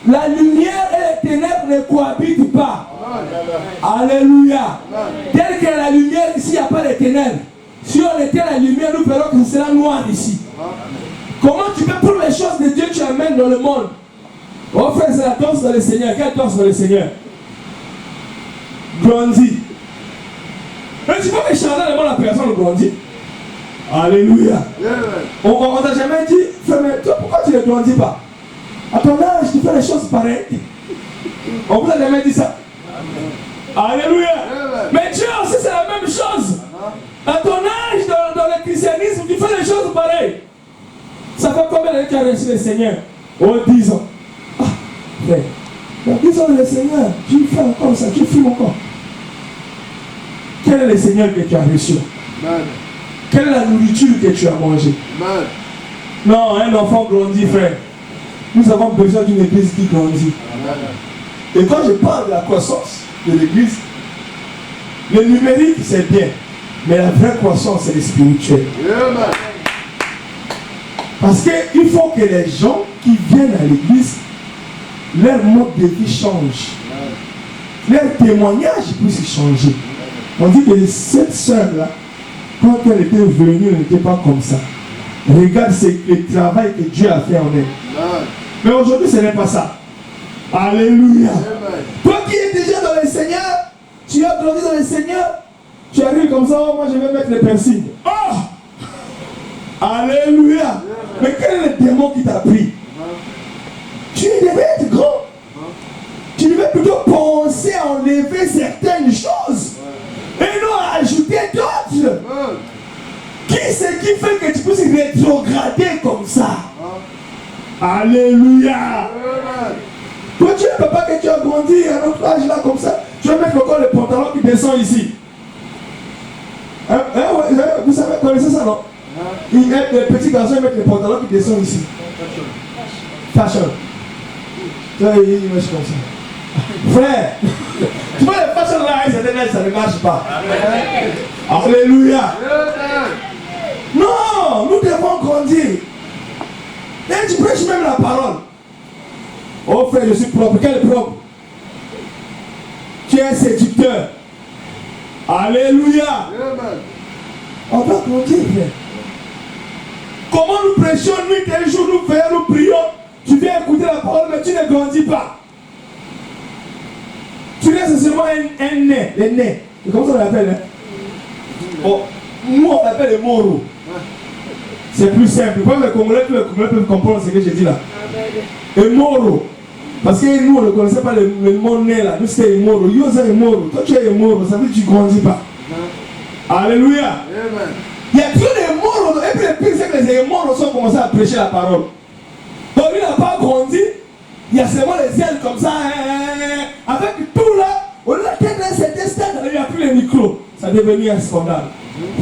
La lumière et les ténèbres ne cohabitent pas. Alléluia. Tel que la lumière ici, il n'y a pas de ténèbres. Si on était la lumière, nous verrons que ce sera noir ici. Comment tu peux pour les choses de Dieu tu amènes dans le monde? Oh frère, c'est la danse dans le Seigneur. Quelle danse dans le Seigneur? Grandis. Mais tu vois que Chantal la personne grandit. Alléluia. On t'a jamais dit, frère, mais toi pourquoi tu ne grandis pas? À ton âge, tu fais les choses pareilles. On vous a jamais dit ça. Alléluia. Mais Dieu aussi, c'est la même chose. À ton âge, dans le christianisme, tu fais les choses pareilles. Ça fait combien d'années que tu as reçu le Seigneur? Oh, 10 ans. Ah, frère. Dans 10 ans, le Seigneur, tu fais encore ça, tu fumes encore. Quel est le Seigneur que tu as reçu? Quelle est la nourriture que tu as mangée? Non, un enfant grandit, frère. Nous avons besoin d'une église qui grandit. Et quand je parle de la croissance de l'église, le numérique c'est bien, mais la vraie croissance c'est le spirituel. Parce qu'il faut que les gens qui viennent à l'église, leur mode de vie change. Leur témoignage puisse changer. On dit que cette sœur-là, quand elle était venue, elle n'était pas comme ça. Regarde le travail que Dieu a fait en elle. Mais aujourd'hui, ce n'est pas ça. Alléluia. Toi qui es déjà dans le Seigneur, tu as grandi dans le Seigneur, tu arrives comme ça, oh, moi je vais mettre les piercings. Oh! Alléluia. Mais quel est le démon qui t'a pris? Tu devais être grand. Tu devais plutôt penser à enlever certaines choses et non à ajouter d'autres. C'est qui fait que tu puisses rétrograder comme ça? Alléluia. Toi tu ne peux pas que tu as grandi à notre âge là comme ça. Tu vas mettre encore le pantalon qui descend ici. Vous savez, connaissez ça non? Les petits garçons mettent le pantalon qui descend ici. Fashion. Il marche comme ça. Frère, tu vois les fashion là, ça ne marche pas. Alléluia. Non, nous devons grandir. Et tu prêches même la parole. Oh frère, je suis propre. Quel est propre? Tu es un séducteur. Alléluia. On doit grandir, frère. Comment nous prêchons nuit et jour, nous veillons, nous prions. Tu viens écouter la parole, mais tu ne grandis pas. Tu restes seulement un nez, les nez. Comment ça on l'appelle? Hein? Oh, nous on l'appelle les moros. C'est plus simple. Pour les Congolais peuvent comprendre ce que je dis là. Les moros. Parce que nous on ne connaissait pas le mot nez là. Nous c'était les moros. Yo c'est les moros. Toi tu es les moros, ça veut dire que tu ne grandis pas. Alléluia. Il y a trop de moros. Et puis le pire c'est que les moros ont commencé à prêcher la parole. Donc lui n'a pas grandi. Il y a seulement les ailes comme ça. Avec tout là, on a atteint un certain stade, il n'y a plus les micros. Ça devient un scandale.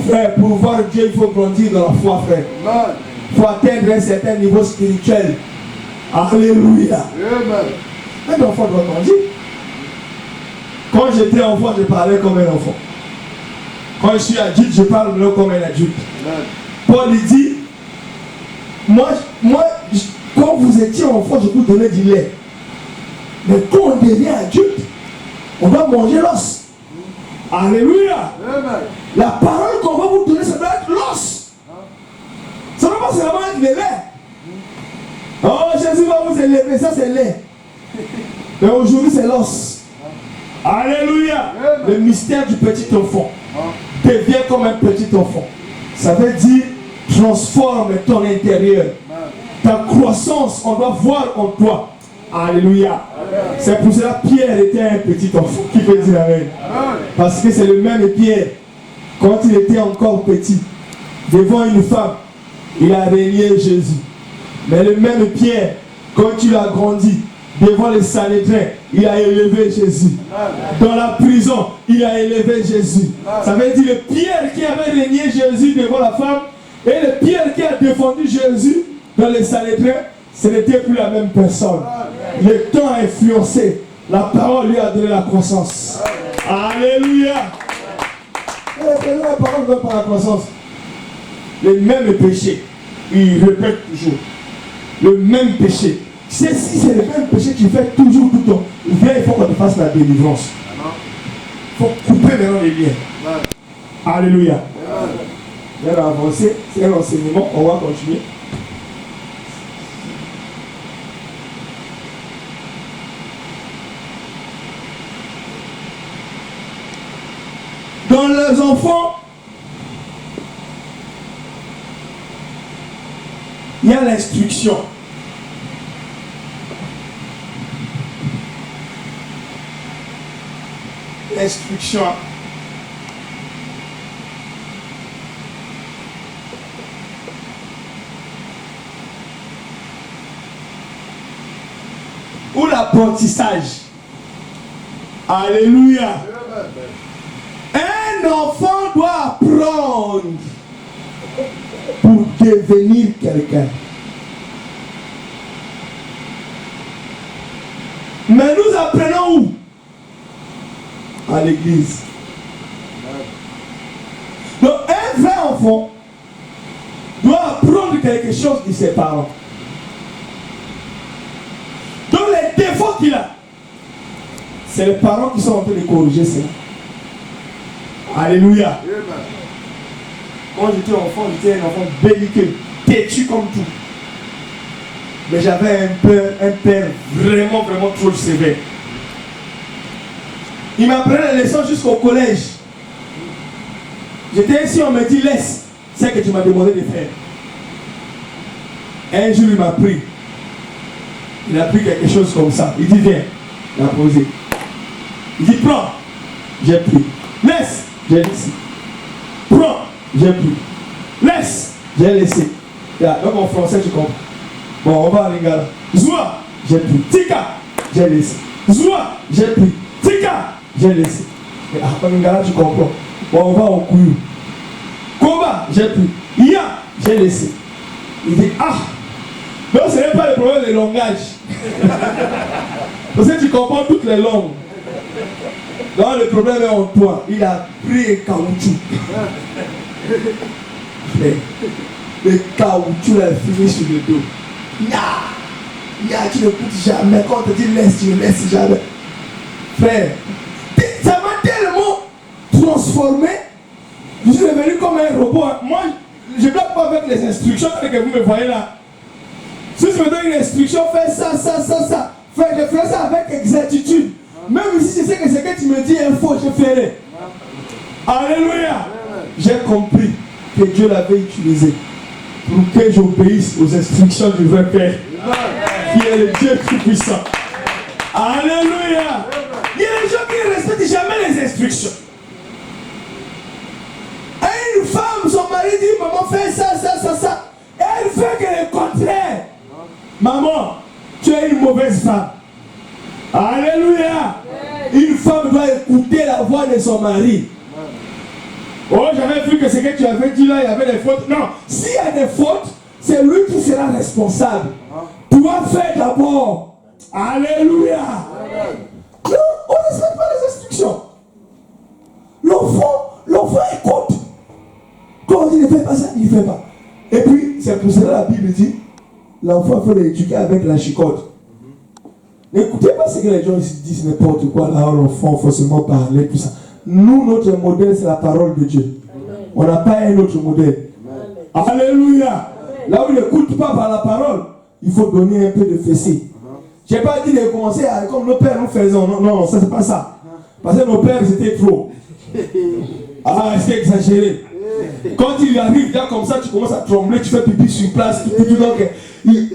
Frère, pour voir Dieu, il faut grandir dans la foi, frère. Il faut atteindre un certain niveau spirituel. Alléluia. Un enfant doit grandir. Quand j'étais enfant, je parlais comme un enfant. Quand je suis adulte, je parle comme un adulte. Paul dit, moi, quand vous étiez enfant, je vous donnais du lait. Mais quand on devient adulte, on doit manger l'os. Alléluia. La parole qu'on va vous donner, ça doit être l'os. Ça ne doit pas seulement être le lait. Oh, Jésus va vous élever, ça c'est lait. Mais aujourd'hui, c'est l'os. Alléluia. Le mystère du petit enfant devient comme un petit enfant. Ça veut dire transforme ton intérieur. Ta croissance, on doit voir en toi. Alléluia. C'est pour cela que Pierre était un petit enfant. Qui peut dire amen? Parce que c'est le même Pierre. Quand il était encore petit, devant une femme, il a régné Jésus. Mais le même Pierre, quand il a grandi, devant les Sanhédrins, il a élevé Jésus. Dans la prison, il a élevé Jésus. Ça veut dire le Pierre qui avait régné Jésus devant la femme et le Pierre qui a défendu Jésus dans les Sanhédrins, ce n'était plus la même personne. Le temps a influencé. La parole lui a donné la croissance. Alléluia. La parole donne par la croissance. Le même péché, il répète toujours. Le même péché. Si c'est le même péché qui fait toujours tout le temps, il faut qu'on te fasse la délivrance. Il faut couper maintenant les liens. Alléluia. On va avancer. C'est un enseignement. On va continuer. Dans les enfants, il y a l'instruction. L'instruction. Ou l'apprentissage. Alléluia. Un enfant doit apprendre pour devenir quelqu'un. Mais nous apprenons où? À l'église. Donc un vrai enfant doit apprendre quelque chose de ses parents. Donc les défauts qu'il a, c'est les parents qui sont en train de corriger cela. Alléluia. Quand j'étais enfant, j'étais un enfant belliqueux, têtu comme tout. Mais j'avais un père vraiment trop sévère. Il m'apprenait les leçons jusqu'au collège. J'étais ici, on me dit laisse ce que tu m'as demandé de faire. Un jour il m'a pris. Il a pris quelque chose comme ça. Il dit viens. Il a posé. Il dit prends. J'ai pris. Laisse. J'ai laissé. Prends. J'ai pris. Laisse. J'ai laissé. Donc en français tu comprends. Bon, on va à l'ingala. Zoua. J'ai pris. Tika. J'ai laissé. Zoua. J'ai pris. Tika. J'ai laissé. Et après l'ingala tu comprends. Bon, on va au couillou. Koba. J'ai pris. Ya. J'ai laissé. Il dit ah. Non, ce n'est pas le problème de langage. Parce que tu comprends toutes les langues. Non, le problème est en toi. Il a pris un caoutchouc. Le caoutchouc a fini sur le dos. Tu ne coûtes jamais. Quand on te dit laisse, tu ne laisses jamais. Frère, ça m'a tellement transformé. Je suis devenu comme un robot. Moi, je ne bloque pas avec les instructions que vous me voyez là. Si je me donne une instruction, fais ça. Frère, je ferai ça avec exactitude. Même si je sais que ce que tu me dis est faux, je ferai. Alléluia. J'ai compris que Dieu l'avait utilisé pour que j'obéisse aux instructions du vrai Père, qui est le Dieu Tout-Puissant. Alléluia. Il y a des gens qui ne respectent jamais les instructions. Et une femme, son mari dit, maman, fais ça. Et elle fait que le contraire. Maman, tu es une mauvaise femme. Alléluia. Une femme doit écouter la voix de son mari. Oh, j'avais vu que ce que tu avais dit là, il y avait des fautes. Non, s'il y a des fautes, c'est lui qui sera responsable. Toi, fais d'abord. Alléluia. Non, on ne respecte pas les instructions. on dit ne fais pas ça, il ne fait pas. Et puis, c'est pour cela la Bible dit, l'enfant il faut l'éduquer avec la chicotte. N'écoutez pas ce que les gens disent n'importe quoi, là, l'enfant, il faut seulement parler, tout ça. Nous, notre modèle, c'est la parole de Dieu. On n'a pas un autre modèle. Alléluia. Là où il n'écoute pas par la parole, il faut donner un peu de fessée. Je n'ai pas dit de commencer à, comme nos pères nous faisaient. Non, non, ça c'est pas ça. Parce que nos pères c'était trop. Ah, c'est exagéré. Quand il arrive là comme ça, tu commences à trembler, tu fais pipi sur place,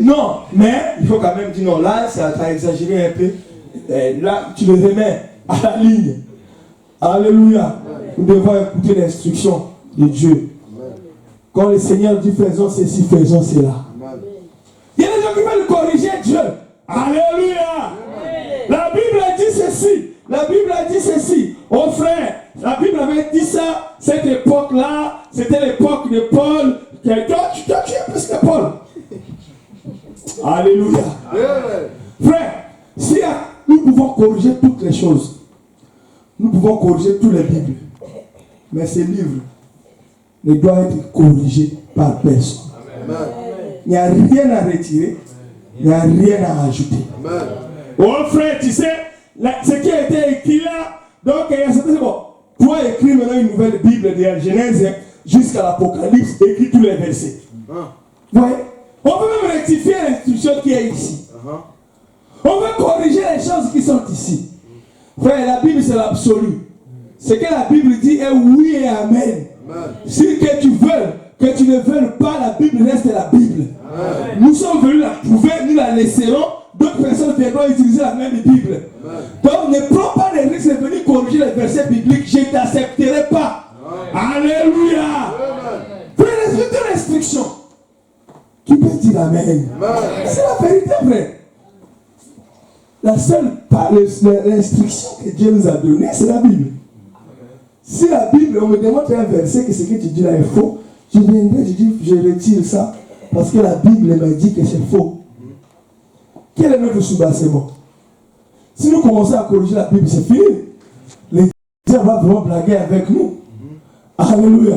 non, mais il faut quand même dire non, là ça a exagéré un peu. Là, tu le remets à la ligne. Alléluia. Nous devons écouter l'instruction de Dieu. Quand le Seigneur dit faisons ceci, faisons cela. Il y a des gens qui veulent corriger Dieu. Alléluia. La Bible a dit ceci. La Bible a dit ceci. Oh frère, la Bible avait dit ça. Cette époque-là, c'était l'époque de Paul. Toi, tu es plus que Paul. Alléluia. Frère, si nous pouvons corriger toutes les choses, nous pouvons corriger tous les Bibles. Mais ces livres ne doivent être corrigés par personne. Il n'y a rien à retirer. Il n'y a rien à ajouter. Oh frère, tu sais, ce qui a été écrit là, donc il y a certains bon. Toi écris maintenant une nouvelle Bible de la Genèse jusqu'à l'Apocalypse, écris tous les versets. Vous voyez? On peut même rectifier l'instruction qui est ici. On veut corriger les choses qui sont ici. Frère, la Bible c'est l'absolu. Ce que la Bible dit est oui et amen. Si que tu veux, que tu ne veuilles pas, la Bible reste la Bible. Nous sommes venus la trouver, nous la laisserons. D'autres personnes viendront utiliser la même Bible. Donc ne prends pas les risques de venir corriger les versets bibliques. Je ne t'accepterai pas. Alléluia. Frère, respecte l'instruction. Qui peut dire amen? C'est la vérité, frère. La seule l'instruction que Dieu nous a donnée, c'est la Bible. Si la Bible, on me demande un verset que ce que tu dis là est faux, je viendrai, je dis, je retire ça, parce que la Bible m'a dit que c'est faux. Quel est notre soubassement? Si nous commençons à corriger la Bible, c'est fini. Les gens vont vraiment blaguer avec nous. Alléluia.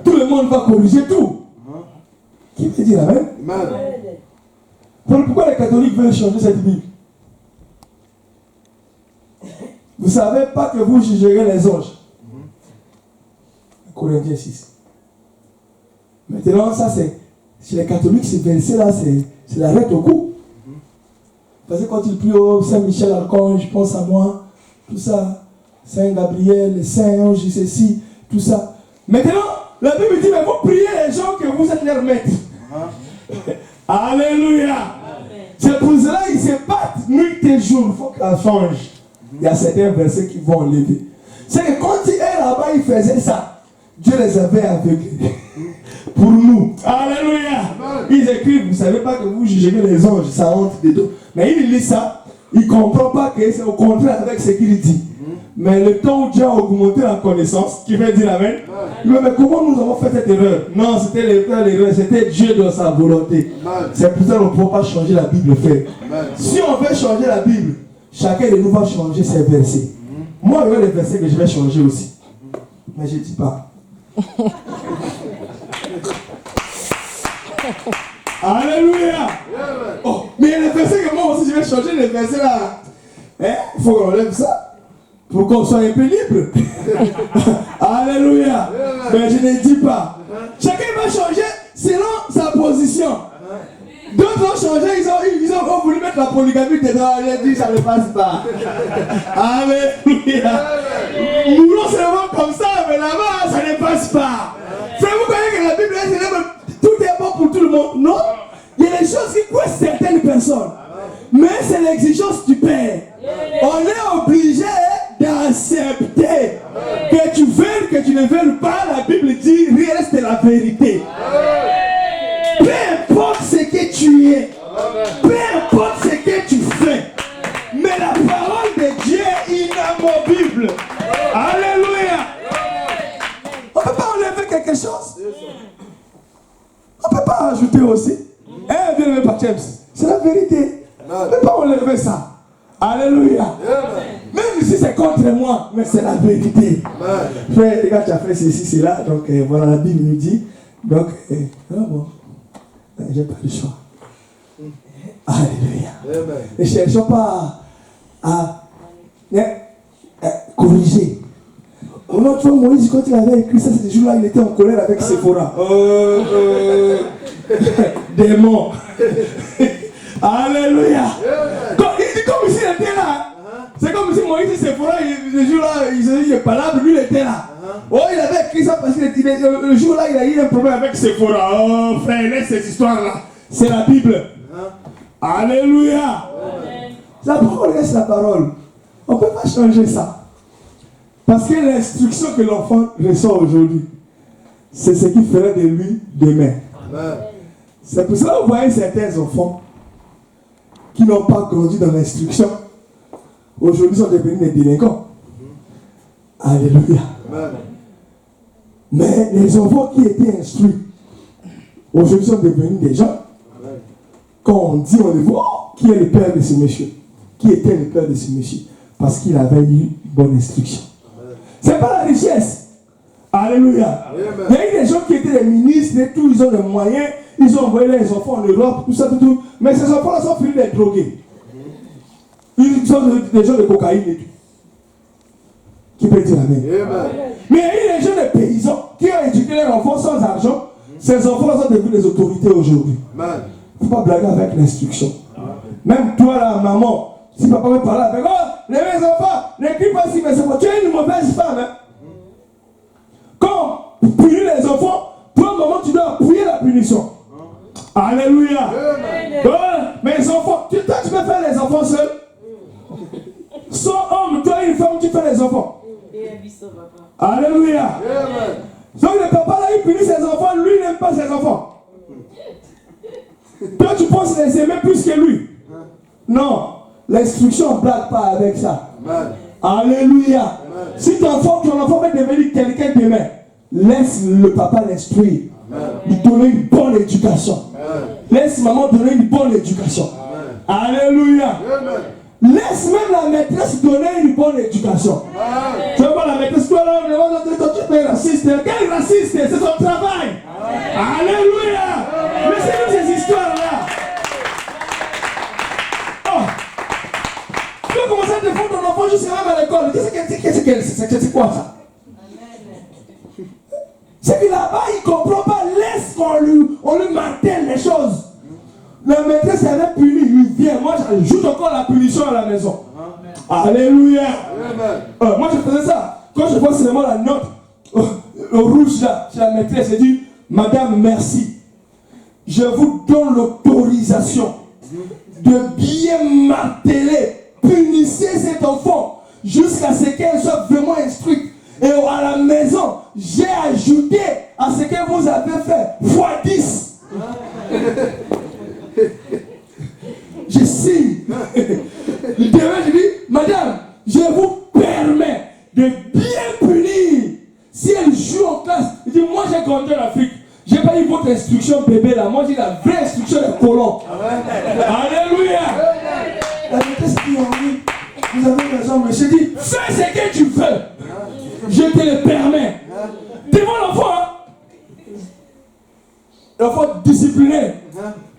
Tout le monde va corriger tout. Qui peut dire amen? Pourquoi les catholiques veulent changer cette Bible? Vous ne savez pas que vous jugerez les anges. Corinthiens 6. Maintenant, ça c'est, chez les catholiques, ce verset-là, c'est la lettre au cou. Parce que quand ils prient au Saint-Michel Archange, pense à moi, tout ça, Saint Gabriel, les saints anges, ceci, tout ça. Maintenant, la Bible dit, mais vous priez les gens que vous êtes leurs maîtres. Alléluia. C'est pour cela qu'ils se battent nuit et jour. Il faut que ça change. Il y a certains versets qui vont enlever. C'est que quand ils étaient là-bas, ils faisaient ça. Dieu les avait aveuglés. Pour nous. Alléluia. Ils écrivent, vous ne savez pas que vous jugez les anges, ça entre des dos. Mais il lit ça, il ne comprend pas que c'est au contraire avec ce qu'il dit. Mais le temps où Dieu a augmenté la connaissance, qui veut dire amen, il dit, mais comment nous avons fait cette erreur? Non, c'était l'erreur, c'était Dieu dans sa volonté. C'est pour ça qu'on ne peut pas changer la Bible, frère. Si on veut changer la Bible, chacun de nous va changer ses versets. Moi, il y a les versets que je vais changer aussi. Mais je ne dis pas. Alléluia. Oh, mais il y a les versets que moi aussi je vais changer, les versets là. Il faut qu'on enlève ça. Pour qu'on soit un peu libre. Alléluia. Mais je ne dis pas. Chacun va changer selon sa position. D'autres ont changé, ils ont voulu mettre la polygamie dedans. J'ai dit ça ne passe pas. Alléluia. Nous voulons seulement comme ça, mais là-bas ça ne passe pas. Frère, vous voyez que la Bible est tout est bon pour tout le monde. Non. Il y a des choses qui coincent certaines personnes. Mais c'est l'exigence du Père. On est obligé d'accepter. Que tu veuilles, que tu ne veuilles pas, la Bible dit, reste la vérité. Peu importe ce que tu es, peu importe ce que tu fais, mais la parole de Dieu est inamovible. Alléluia. On ne peut pas enlever quelque chose. On ne peut pas ajouter aussi. Bien aimé par James, c'est la vérité. On ne peut pas enlever ça. Alléluia. Même ici c'est contre moi, mais c'est la vérité. Frère, quand tu as fait ceci, cela, donc voilà, la Bible nous dit. Donc, bon, j'ai pas le choix. Alléluia. Ne cherchons pas à corriger. On a trouvé Moïse quand il avait écrit ça, ce jour-là, il était en colère avec Séphora. Démon. Alléluia. Il dit comme s'il était là. C'est comme si Moïse et Séphora, le jour-là, il se dit, il est pas là, mais lui, il était là. Oh, il avait écrit ça parce que le jour-là, il a eu un problème avec Séphora. Oh, frère, laisse cette histoire-là. C'est la Bible. Alléluia. La parole reste la parole. On ne peut pas changer ça. Parce que l'instruction que l'enfant reçoit aujourd'hui, c'est ce qui fera de lui demain. C'est pour cela que vous voyez certains enfants qui n'ont pas grandi dans l'instruction, aujourd'hui sont devenus des délinquants. Alléluia. Mais les enfants qui étaient instruits, aujourd'hui sont devenus des gens. Quand on dit, on les voit, qui est le père de ce monsieur? Qui était le père de ce monsieur? Parce qu'il avait eu une bonne instruction. Ce n'est pas la richesse. Alléluia. Il y a eu des gens qui étaient des ministres et tout, ils ont des moyens, ils ont envoyé les enfants en Europe, tout ça, tout. Mais ces enfants-là sont finis d'être drogués. Ils sont des gens de cocaïne et tout. Qui peut dire amen. Mais il y a eu des gens des paysans qui ont éduqué leurs enfants sans argent. Ces enfants-là sont devenus des autorités aujourd'hui. Il ne faut pas blaguer avec l'instruction. Même toi là, maman, si papa veut parler avec, oh, les enfants, n'écris pas si, mais c'est pour tu es une mauvaise femme. Hein? Quand tu punis les enfants, toi, maman, tu dois appuyer la punition. Alléluia. Mais les enfants, toi, tu peux faire les enfants seuls. Sans homme, toi, une femme, tu fais les enfants. Alléluia. Donc le papa là, il punit ses enfants, lui, il n'aime pas ses enfants. Toi, tu penses les aimer plus que lui. Non, l'instruction ne blague pas avec ça. Alléluia. Si ton enfant va devenir quelqu'un demain, laisse le papa l'instruire. Lui donner une bonne éducation. Laisse maman donner une bonne éducation. Alléluia. Laisse même la maîtresse donner une bonne éducation. Tu vois pas la maîtresse, toi là, tu es raciste. Quel raciste? C'est son travail. Alléluia. Mais c'est ces histoires-là. Oh. Tu peux commencer à défendre ton enfant juste même à l'école. C'est quoi ça? C'est que là-bas, il ne comprend pas. Laisse qu'on lui martèle les choses. La maîtresse avait puni, il vient. Moi, j'ajoute encore la punition à la maison. Alléluia. Moi, je faisais ça. Quand je vois seulement la note, le rouge là, chez la maîtresse, elle dit, Madame, merci. Je vous donne l'autorisation de bien marteler, punissez cet enfant jusqu'à ce qu'elle soit vraiment instruite. Et à la maison, j'ai ajouté à ce que vous avez fait x10. Je signe. Demain, je dis, Madame, je vous permets de bien punir. Si elle joue en classe, je dis, moi j'ai grandi en Afrique. Je n'ai pas eu votre instruction bébé là. Moi j'ai la vraie instruction des colons. Alléluia. La maîtresse dit, oui, vous avez raison, mais je dis, fais ce que tu veux. Je te le permets. Devant l'enfant, hein? L'enfant discipliné.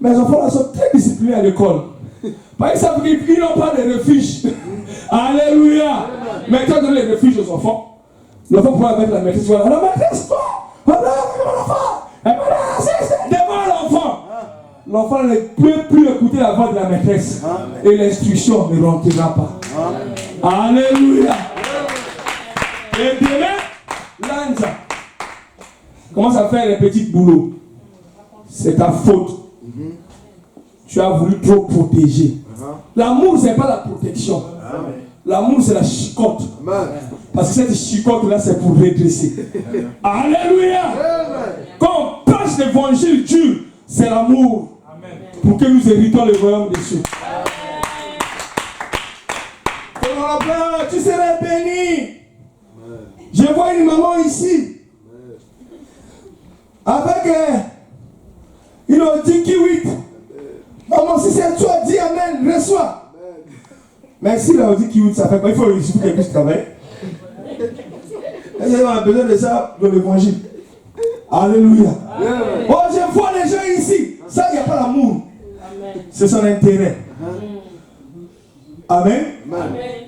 Mais les enfants là sont très disciplinés à l'école. Par exemple, ils n'ont pas de refuge. Alléluia. Mais quand on donne les refuges aux enfants, l'enfant prend avec la maîtresse. Voilà, la maîtresse, toi, voilà, devant l'enfant. L'enfant ne peut plus écouter la voix de la maîtresse. Et l'instruction ne rentrera pas. Alléluia. Et demain, Lanza commence à faire les petits boulots. C'est ta faute. Tu as voulu trop protéger. L'amour, ce n'est pas la protection. L'amour, c'est la chicotte. Parce que cette chicotte-là, c'est pour redresser. Alléluia. Quand on passe l'évangile dur, c'est l'amour. Pour que nous héritons le royaume des cieux. Tu seras béni. Je vois une maman ici. Avec une Audi Q8. Maman, si c'est toi, dis Amen, reçois. Mais si là on dit qu'il ça fait quoi? Il faut réussir qu'elle puisse travailler. Et on a besoin de ça dans l'évangile. Alléluia. Oh, je vois les gens ici. Ça, il n'y a pas l'amour. C'est son intérêt. Amen.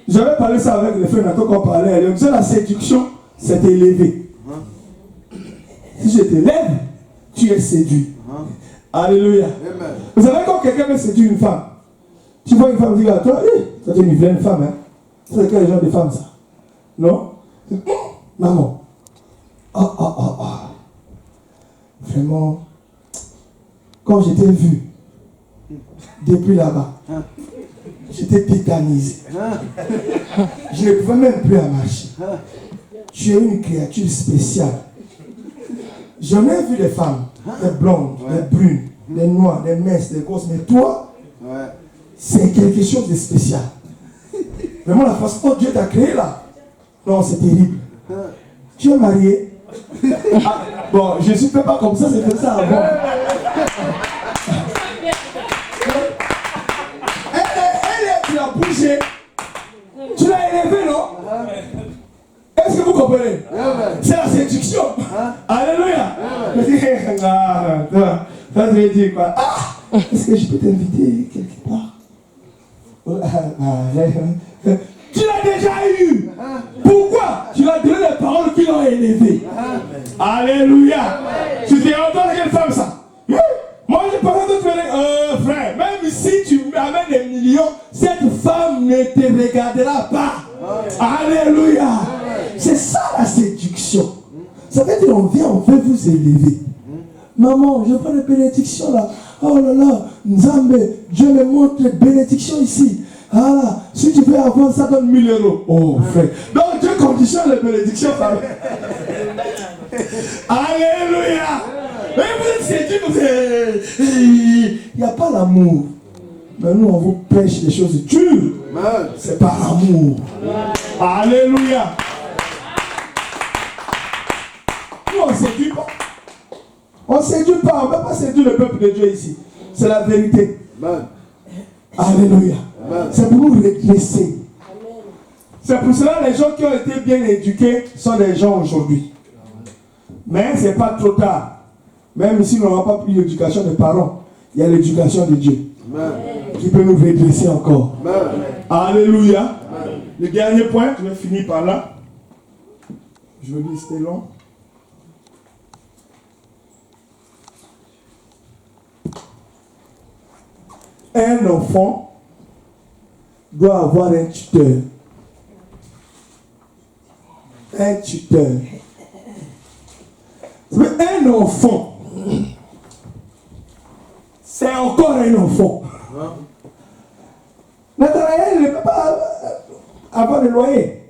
J'avais parlé ça avec les frères Nathan quand on parlait. On disait la séduction, c'est élevé. Si je t'élève, tu es séduit. Alléluia. Vous savez, quand quelqu'un veut séduire une femme, tu vois une femme dire à toi, ça c'est une vilaine femme. Hein? C'est quel genre de femme ça? Non? Maman. Vraiment, quand je t'ai vu, depuis là-bas, j'étais tétanisé. Je ne pouvais même plus marcher. Tu es une créature spéciale. J'en ai vu des femmes, des blondes, des brunes, des noires, des minces, des grosses, mais toi, c'est quelque chose de spécial. Vraiment la façon dont Dieu t'a créé là, non, c'est terrible. Tu es marié? Bon, je ne suis pas comme ça, c'est comme ça avant. Tu l'as bougé, tu l'as élevé, non? Est-ce que vous comprenez? C'est la séduction. Alléluia. Ça veut dire quoi? Est-ce que je peux t'inviter quelque part? Tu l'as déjà eu. Pourquoi? Tu l'as donné les paroles qui l'ont élevé. Alléluia. Tu t'es entendu quelle femme ça? Moi je parle de frère, même si tu amènes des millions, cette femme ne te regardera pas. Alléluia. C'est ça la séduction. Ça veut dire on vient, on veut vous élever. Maman, je prends les bénédictions là. Oh là là, Nzambe, Dieu me montre les bénédictions ici. Ah là, si tu peux avoir ça, donne 1000 euros. Oh frère. Donc Dieu conditionne les bénédictions. Alléluia. Mais vous êtes séduits, il n'y a pas l'amour. Mais nous, on vous prêche des choses dures. C'est pas l'amour. Alléluia. Nous, on ne séduit pas. On ne séduit pas. On ne peut pas séduire le peuple de Dieu ici. C'est la vérité. Alléluia. C'est pour nous redresser. C'est pour cela que les gens qui ont été bien éduqués sont des gens aujourd'hui. Mais ce n'est pas trop tard. Même si nous n'avons pas pris l'éducation des parents, il y a l'éducation de Dieu. Qui peut nous redresser encore. Alléluia. Le dernier point, je vais finir par là. Je veux dire, c'était long. Un enfant doit avoir un tuteur. Un tuteur. Un enfant, c'est encore un enfant. Nathanaël ne peut pas avoir de loyer.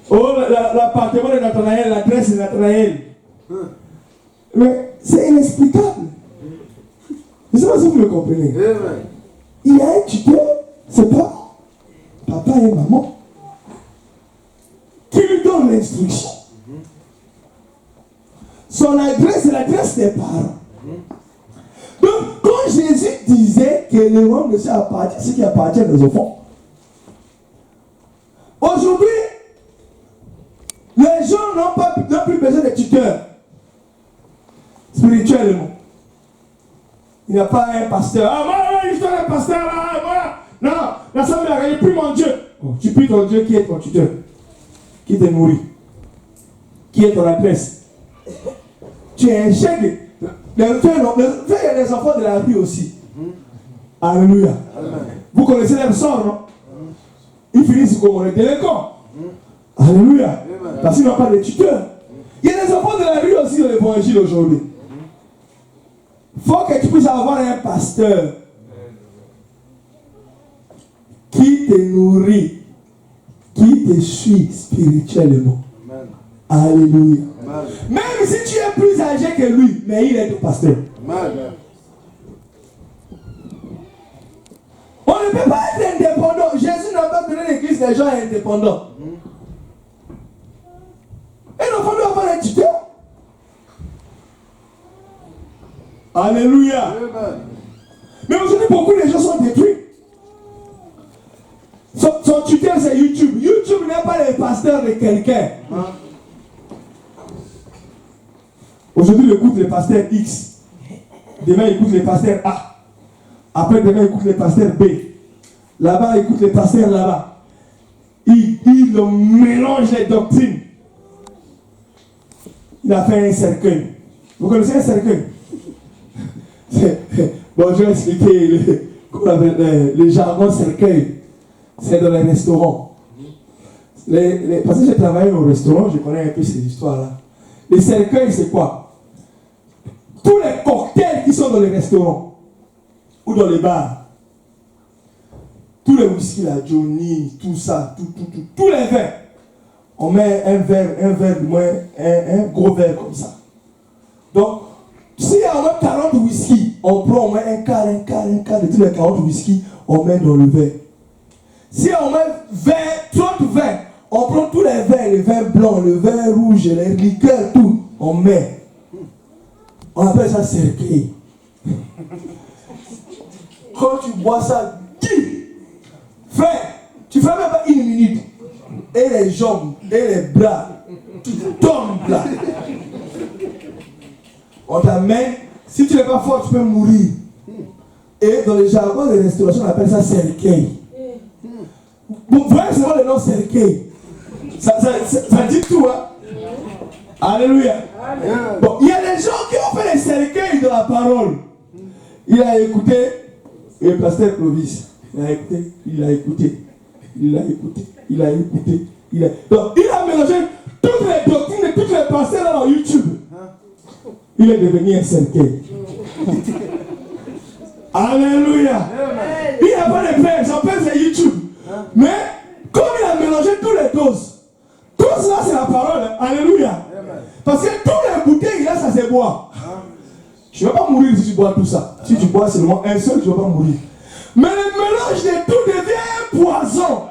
Oh, l'appartement de Nathanaël, l'adresse de Nathanaël. Mais c'est inexplicable. Je ne sais pas si vous le comprenez. Il y a un tuteur, c'est pas papa et maman, qui lui donne l'instruction. Son adresse, c'est l'adresse des parents. Donc, quand Jésus disait que le royaume de Dieu appartient, ce qui appartient aux enfants, aujourd'hui, les gens n'ont plus besoin de tuteurs spirituellement. Il n'y a pas un pasteur. Ah, moi, je suis un pasteur là, voilà. Non, l'assemblée a gagné, prie mon Dieu. Oh, tu pries ton Dieu qui est ton tuteur, qui te nourrit, qui est ton adresse. Tu es un chèque. Il y a des enfants de la rue aussi. Alléluia. Vous connaissez les sorts, non? Ils finissent comme les délinquants. Alléluia. Parce qu'ils n'ont pas de tuteur. Il y a des enfants de la rue aussi dans l'évangile aujourd'hui. Il faut que tu puisses avoir un pasteur qui te nourrit, qui te suit spirituellement. Alléluia. Même si tu es plus âgé que lui, mais il est ton pasteur. On ne peut pas être indépendant. Jésus n'a pas donné l'église des gens indépendants. Un enfant doit avoir un tuteur. Alléluia. Mais aujourd'hui, beaucoup de gens sont détruits. tutelle, c'est YouTube. YouTube n'est pas le pasteur de quelqu'un. Aujourd'hui, il écoute le pasteur X. Demain, il écoute le pasteur A. Après, demain, il écoute le pasteur B. Là-bas, il écoute le pasteur là-bas. Il mélange les doctrines. Il a fait un cercueil. Vous connaissez un cercueil? Bon, je vais expliquer le jargon cercueil. C'est dans les restaurants. Parce que j'ai travaillé au restaurant, je connais un peu ces histoires-là. Les cercueils, c'est quoi? Tous les cocktails qui sont dans les restaurants ou dans les bars, tous les whisky, la Johnny, tout ça, tous les verres, on met un verre du moins, un gros verre comme ça. Donc, s'il y a au moins 40 whisky, on prend au moins un quart de tous les 40 whisky, on met dans le verre. S'il y a au moins 30 verres, on prend tous les verres, le verre blanc, le verre rouge, les liqueurs, tout, on met. On appelle ça cercueil. Quand tu bois ça, frère, tu fais même pas une minute. Et les jambes, et les bras, tu tombes là. On t'amène, si tu n'es pas fort, tu peux mourir. Et dans le jargon de restauration, on appelle ça cercueil. Vous voyez seulement le nom cercueil. Ça dit tout, hein? Alléluia. Bon, il y a des gens qui ont fait les cercueils de la parole. Il a écouté le pasteur Clovis. Il a écouté. Donc, il a mélangé toutes les doctrines de toutes les pasteurs là dans YouTube. Il est devenu un cercueil. Alléluia. Il n'y a pas de père, j'appelle c'est YouTube. Mais comme il a mélangé tous les doses, tout cela c'est la parole. Alléluia. Parce que tous les bouteilles, là, ça se boit. Tu ne vas pas mourir si tu bois tout ça. Si tu bois seulement un seul, tu ne vas pas mourir. Mais le mélange de tout devient un poison.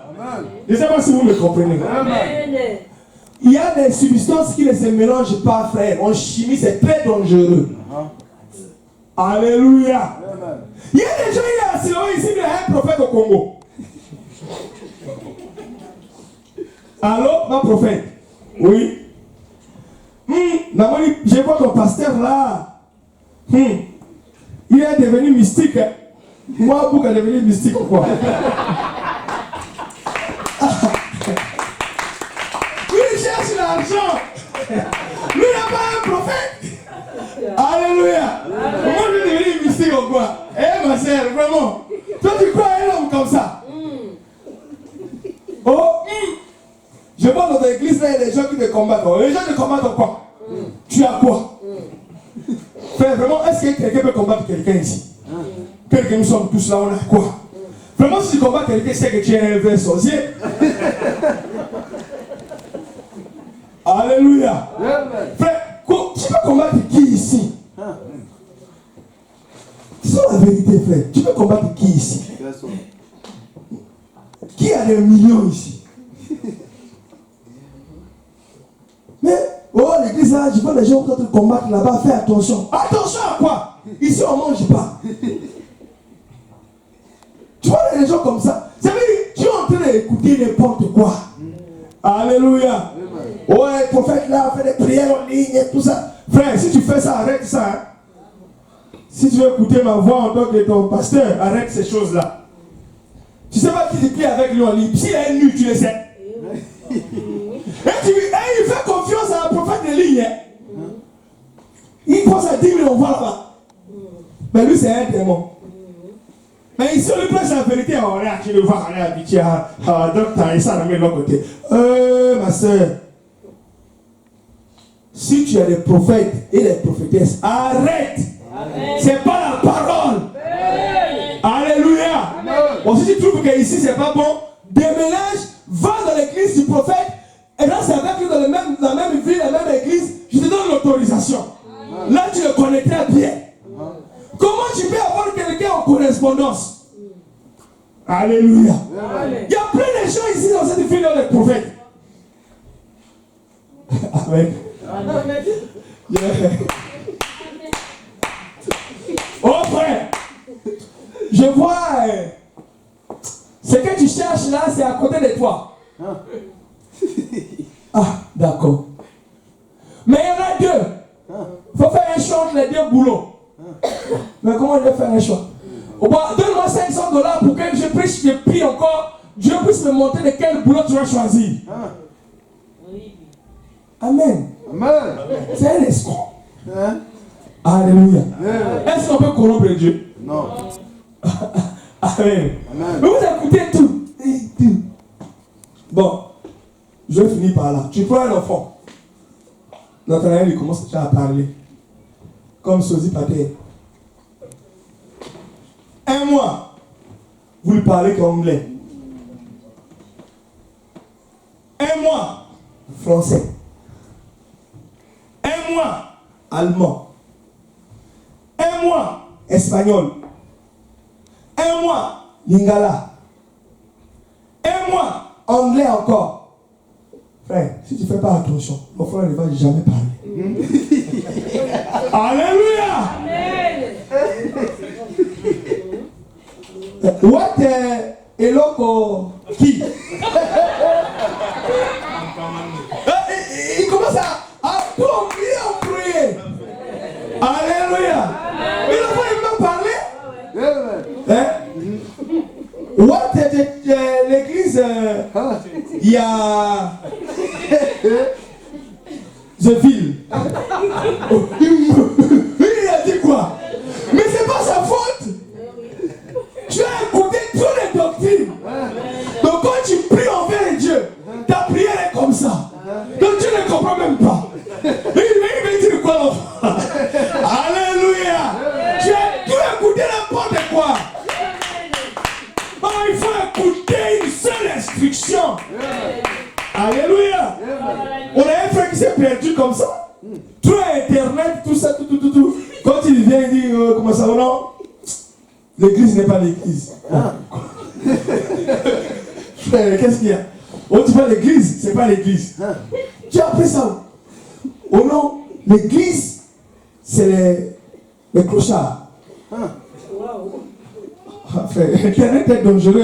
Je ne sais pas si vous me comprenez. Amen. Il y a des substances qui ne se mélangent pas, frère. En chimie, c'est très dangereux. Alléluia. Il y a des gens, il y a ici, il y a un prophète au Congo. Allô, ma prophète? Oui. Je vois ton pasteur là. Il est devenu mystique. Moi, pourquoi est devenu mystique ou quoi? Il cherche l'argent. Lui n'est pas un prophète. Alléluia. Comment lui est devenu mystique ou quoi? Eh ma soeur, vraiment. Toi tu crois à un homme comme ça? Oh, je vois dans l'église, là, il y a des gens qui te combattent. Les gens te combattent quoi? Tu as quoi? Frère, vraiment, est-ce que quelqu'un peut combattre quelqu'un ici? Quelqu'un, nous sommes tous là, on a quoi? Vraiment, si tu combats quelqu'un, c'est que tu es un vrai sorcier. Alléluia. Frère, tu peux combattre qui ici? C'est la vérité, frère. Tu peux combattre qui ici? Qui a des millions ici? Mais, oh, l'église là, je vois les gens qui combattent là-bas, fais attention. Attention à quoi? Ici, on ne mange pas. Tu vois les gens comme ça. Ça veut dire, tu es en train d'écouter n'importe quoi. Alléluia. Ouais, le prophète là, fait des prières en ligne et tout ça. Frère, si tu fais ça, arrête ça. Hein. Si tu veux écouter ma voix en tant que ton pasteur, arrête ces choses-là. Tu sais pas qui te prie avec lui en ligne. S'il est nu, tu le sais. Et il fait confiance à un prophète de ligne. Hein. Il pense à 10 000 on va là-bas. Mais lui, c'est un démon. Mais ici, on lui prêche la vérité. On regarde, tu le vois, on est habitué à docteur et ça, on met de l'autre côté. Ma soeur, si tu as des prophètes et des prophétesses, arrête. Amen. C'est pas la parole. Amen. Alléluia. Bon, si tu trouves qu'ici, c'est pas bon, déménage, va dans l'église du prophète, et là, c'est avec lui dans la même ville, la même église, je te donne l'autorisation. Là, tu le connais très bien. Comment tu peux avoir quelqu'un en correspondance? Alléluia. Il y a plein de gens ici dans cette ville dans les prophètes. Amen. Yeah. Oh frère, je vois Ce que tu cherches là, c'est à côté de toi. Ah, d'accord. Mais il y en a deux. Il faut faire un choix entre les deux boulots. Mais comment je vais faire un choix? Donne-moi $500 pour que je prie encore. Dieu puisse me montrer de quel boulot tu vas choisir. Amen. Amen. C'est un escroc. Alléluia. Est-ce qu'on peut corrompre Dieu? Non. Amen. Amen. Mais vous écoutez tout. Bon, je vais finir par là. Tu prends un enfant. Nathanaël, il commence déjà à parler. Comme Sosie Pater. Un mois, vous lui parlez qu'anglais. Un mois, français. Un mois, allemand. Un mois, espagnol. Un mois, lingala. Un mois, anglais encore. Frère, si tu ne fais pas attention, mon frère ne va jamais parler. Alléluia. What eloko qui? Il commence à prier. Alléluia. Il n'a pas même parler. What l'église, il y a The Ville. Il a dit quoi? Mais c'est pas sa faute. Tu as écouté toutes les doctrines. Donc quand tu pries envers Dieu, ta prière est comme ça. Donc tu ne comprends même pas. Il va dire quoi l'enfant? Alléluia. Tu as écouté n'importe quoi. Oh, il faut écouter une seule instruction. Alléluia. On a un frère qui s'est perdu comme ça. Tout Internet, tout ça, tout. Quand il vient, il dit comment ça va, non? L'église n'est pas l'église. Frère, qu'est-ce qu'il y a? Oh, tu vois l'église, c'est pas l'église. Tu as appris ça? Oh non, l'église, c'est les clochards. Frère, Internet est dangereux.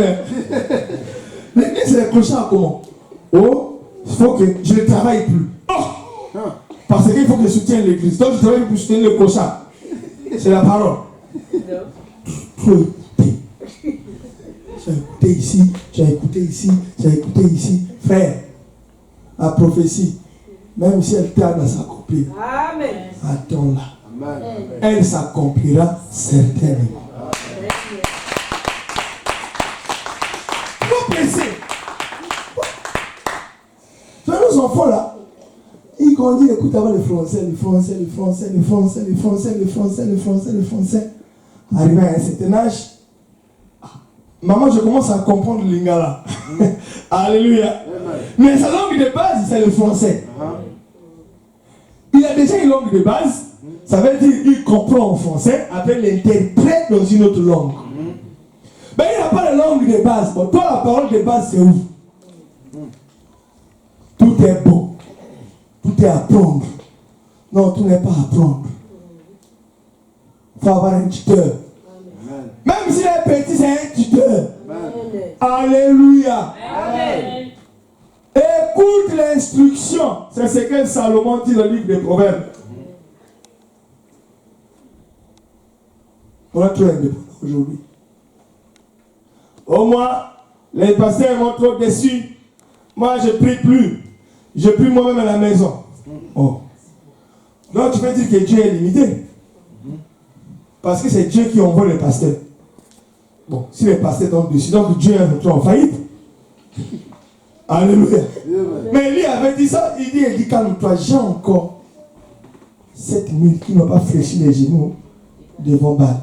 L'église, c'est les clochards comment? Oh, il faut que je ne travaille plus. Oh! Parce qu'il faut que je soutienne l'église. Donc je travaille pour soutenir le clochard. C'est la parole. Trop écouté. Tu as écouté ici, tu as écouté ici, tu as écouté ici. Frère, la prophétie, même si elle tarde à s'accomplir, attends-la. Elle s'accomplira certainement. Trop pressé. Tu vois, nos enfants là, ils grandissent, écoute avant le français. Arrivé à un certain âge, maman, je commence à comprendre le lingala. Alléluia. Mais sa langue de base, c'est le français. Il a déjà une langue de base, ça veut dire qu'il comprend en français, après il l'interprète dans une autre langue. Mais il n'a pas de langue de base. Bon, toi, la parole de base, c'est où? Tout est beau. Tout est à apprendre. Non, tout n'est pas à apprendre. Il faut avoir un tuteur. Même s'il est petit, c'est un tuteur. Alléluia. Amen. Écoute l'instruction. C'est ce que Salomon dit dans le livre des Proverbes. On a tout indépendant aujourd'hui. Au moins, les pasteurs m'ont trop déçu. Moi, je ne prie plus. Je prie moi-même à la maison. Oh. Donc, tu peux dire que Dieu est limité. Parce que c'est Dieu qui envoie les pasteurs. Bon, si les pasteurs tombent dessus, donc Dieu est rentré en faillite. Alléluia. Mais lui avait dit ça, il dit calme-toi, j'ai encore 7000 qui n'ont pas fléchi les genoux devant Baal.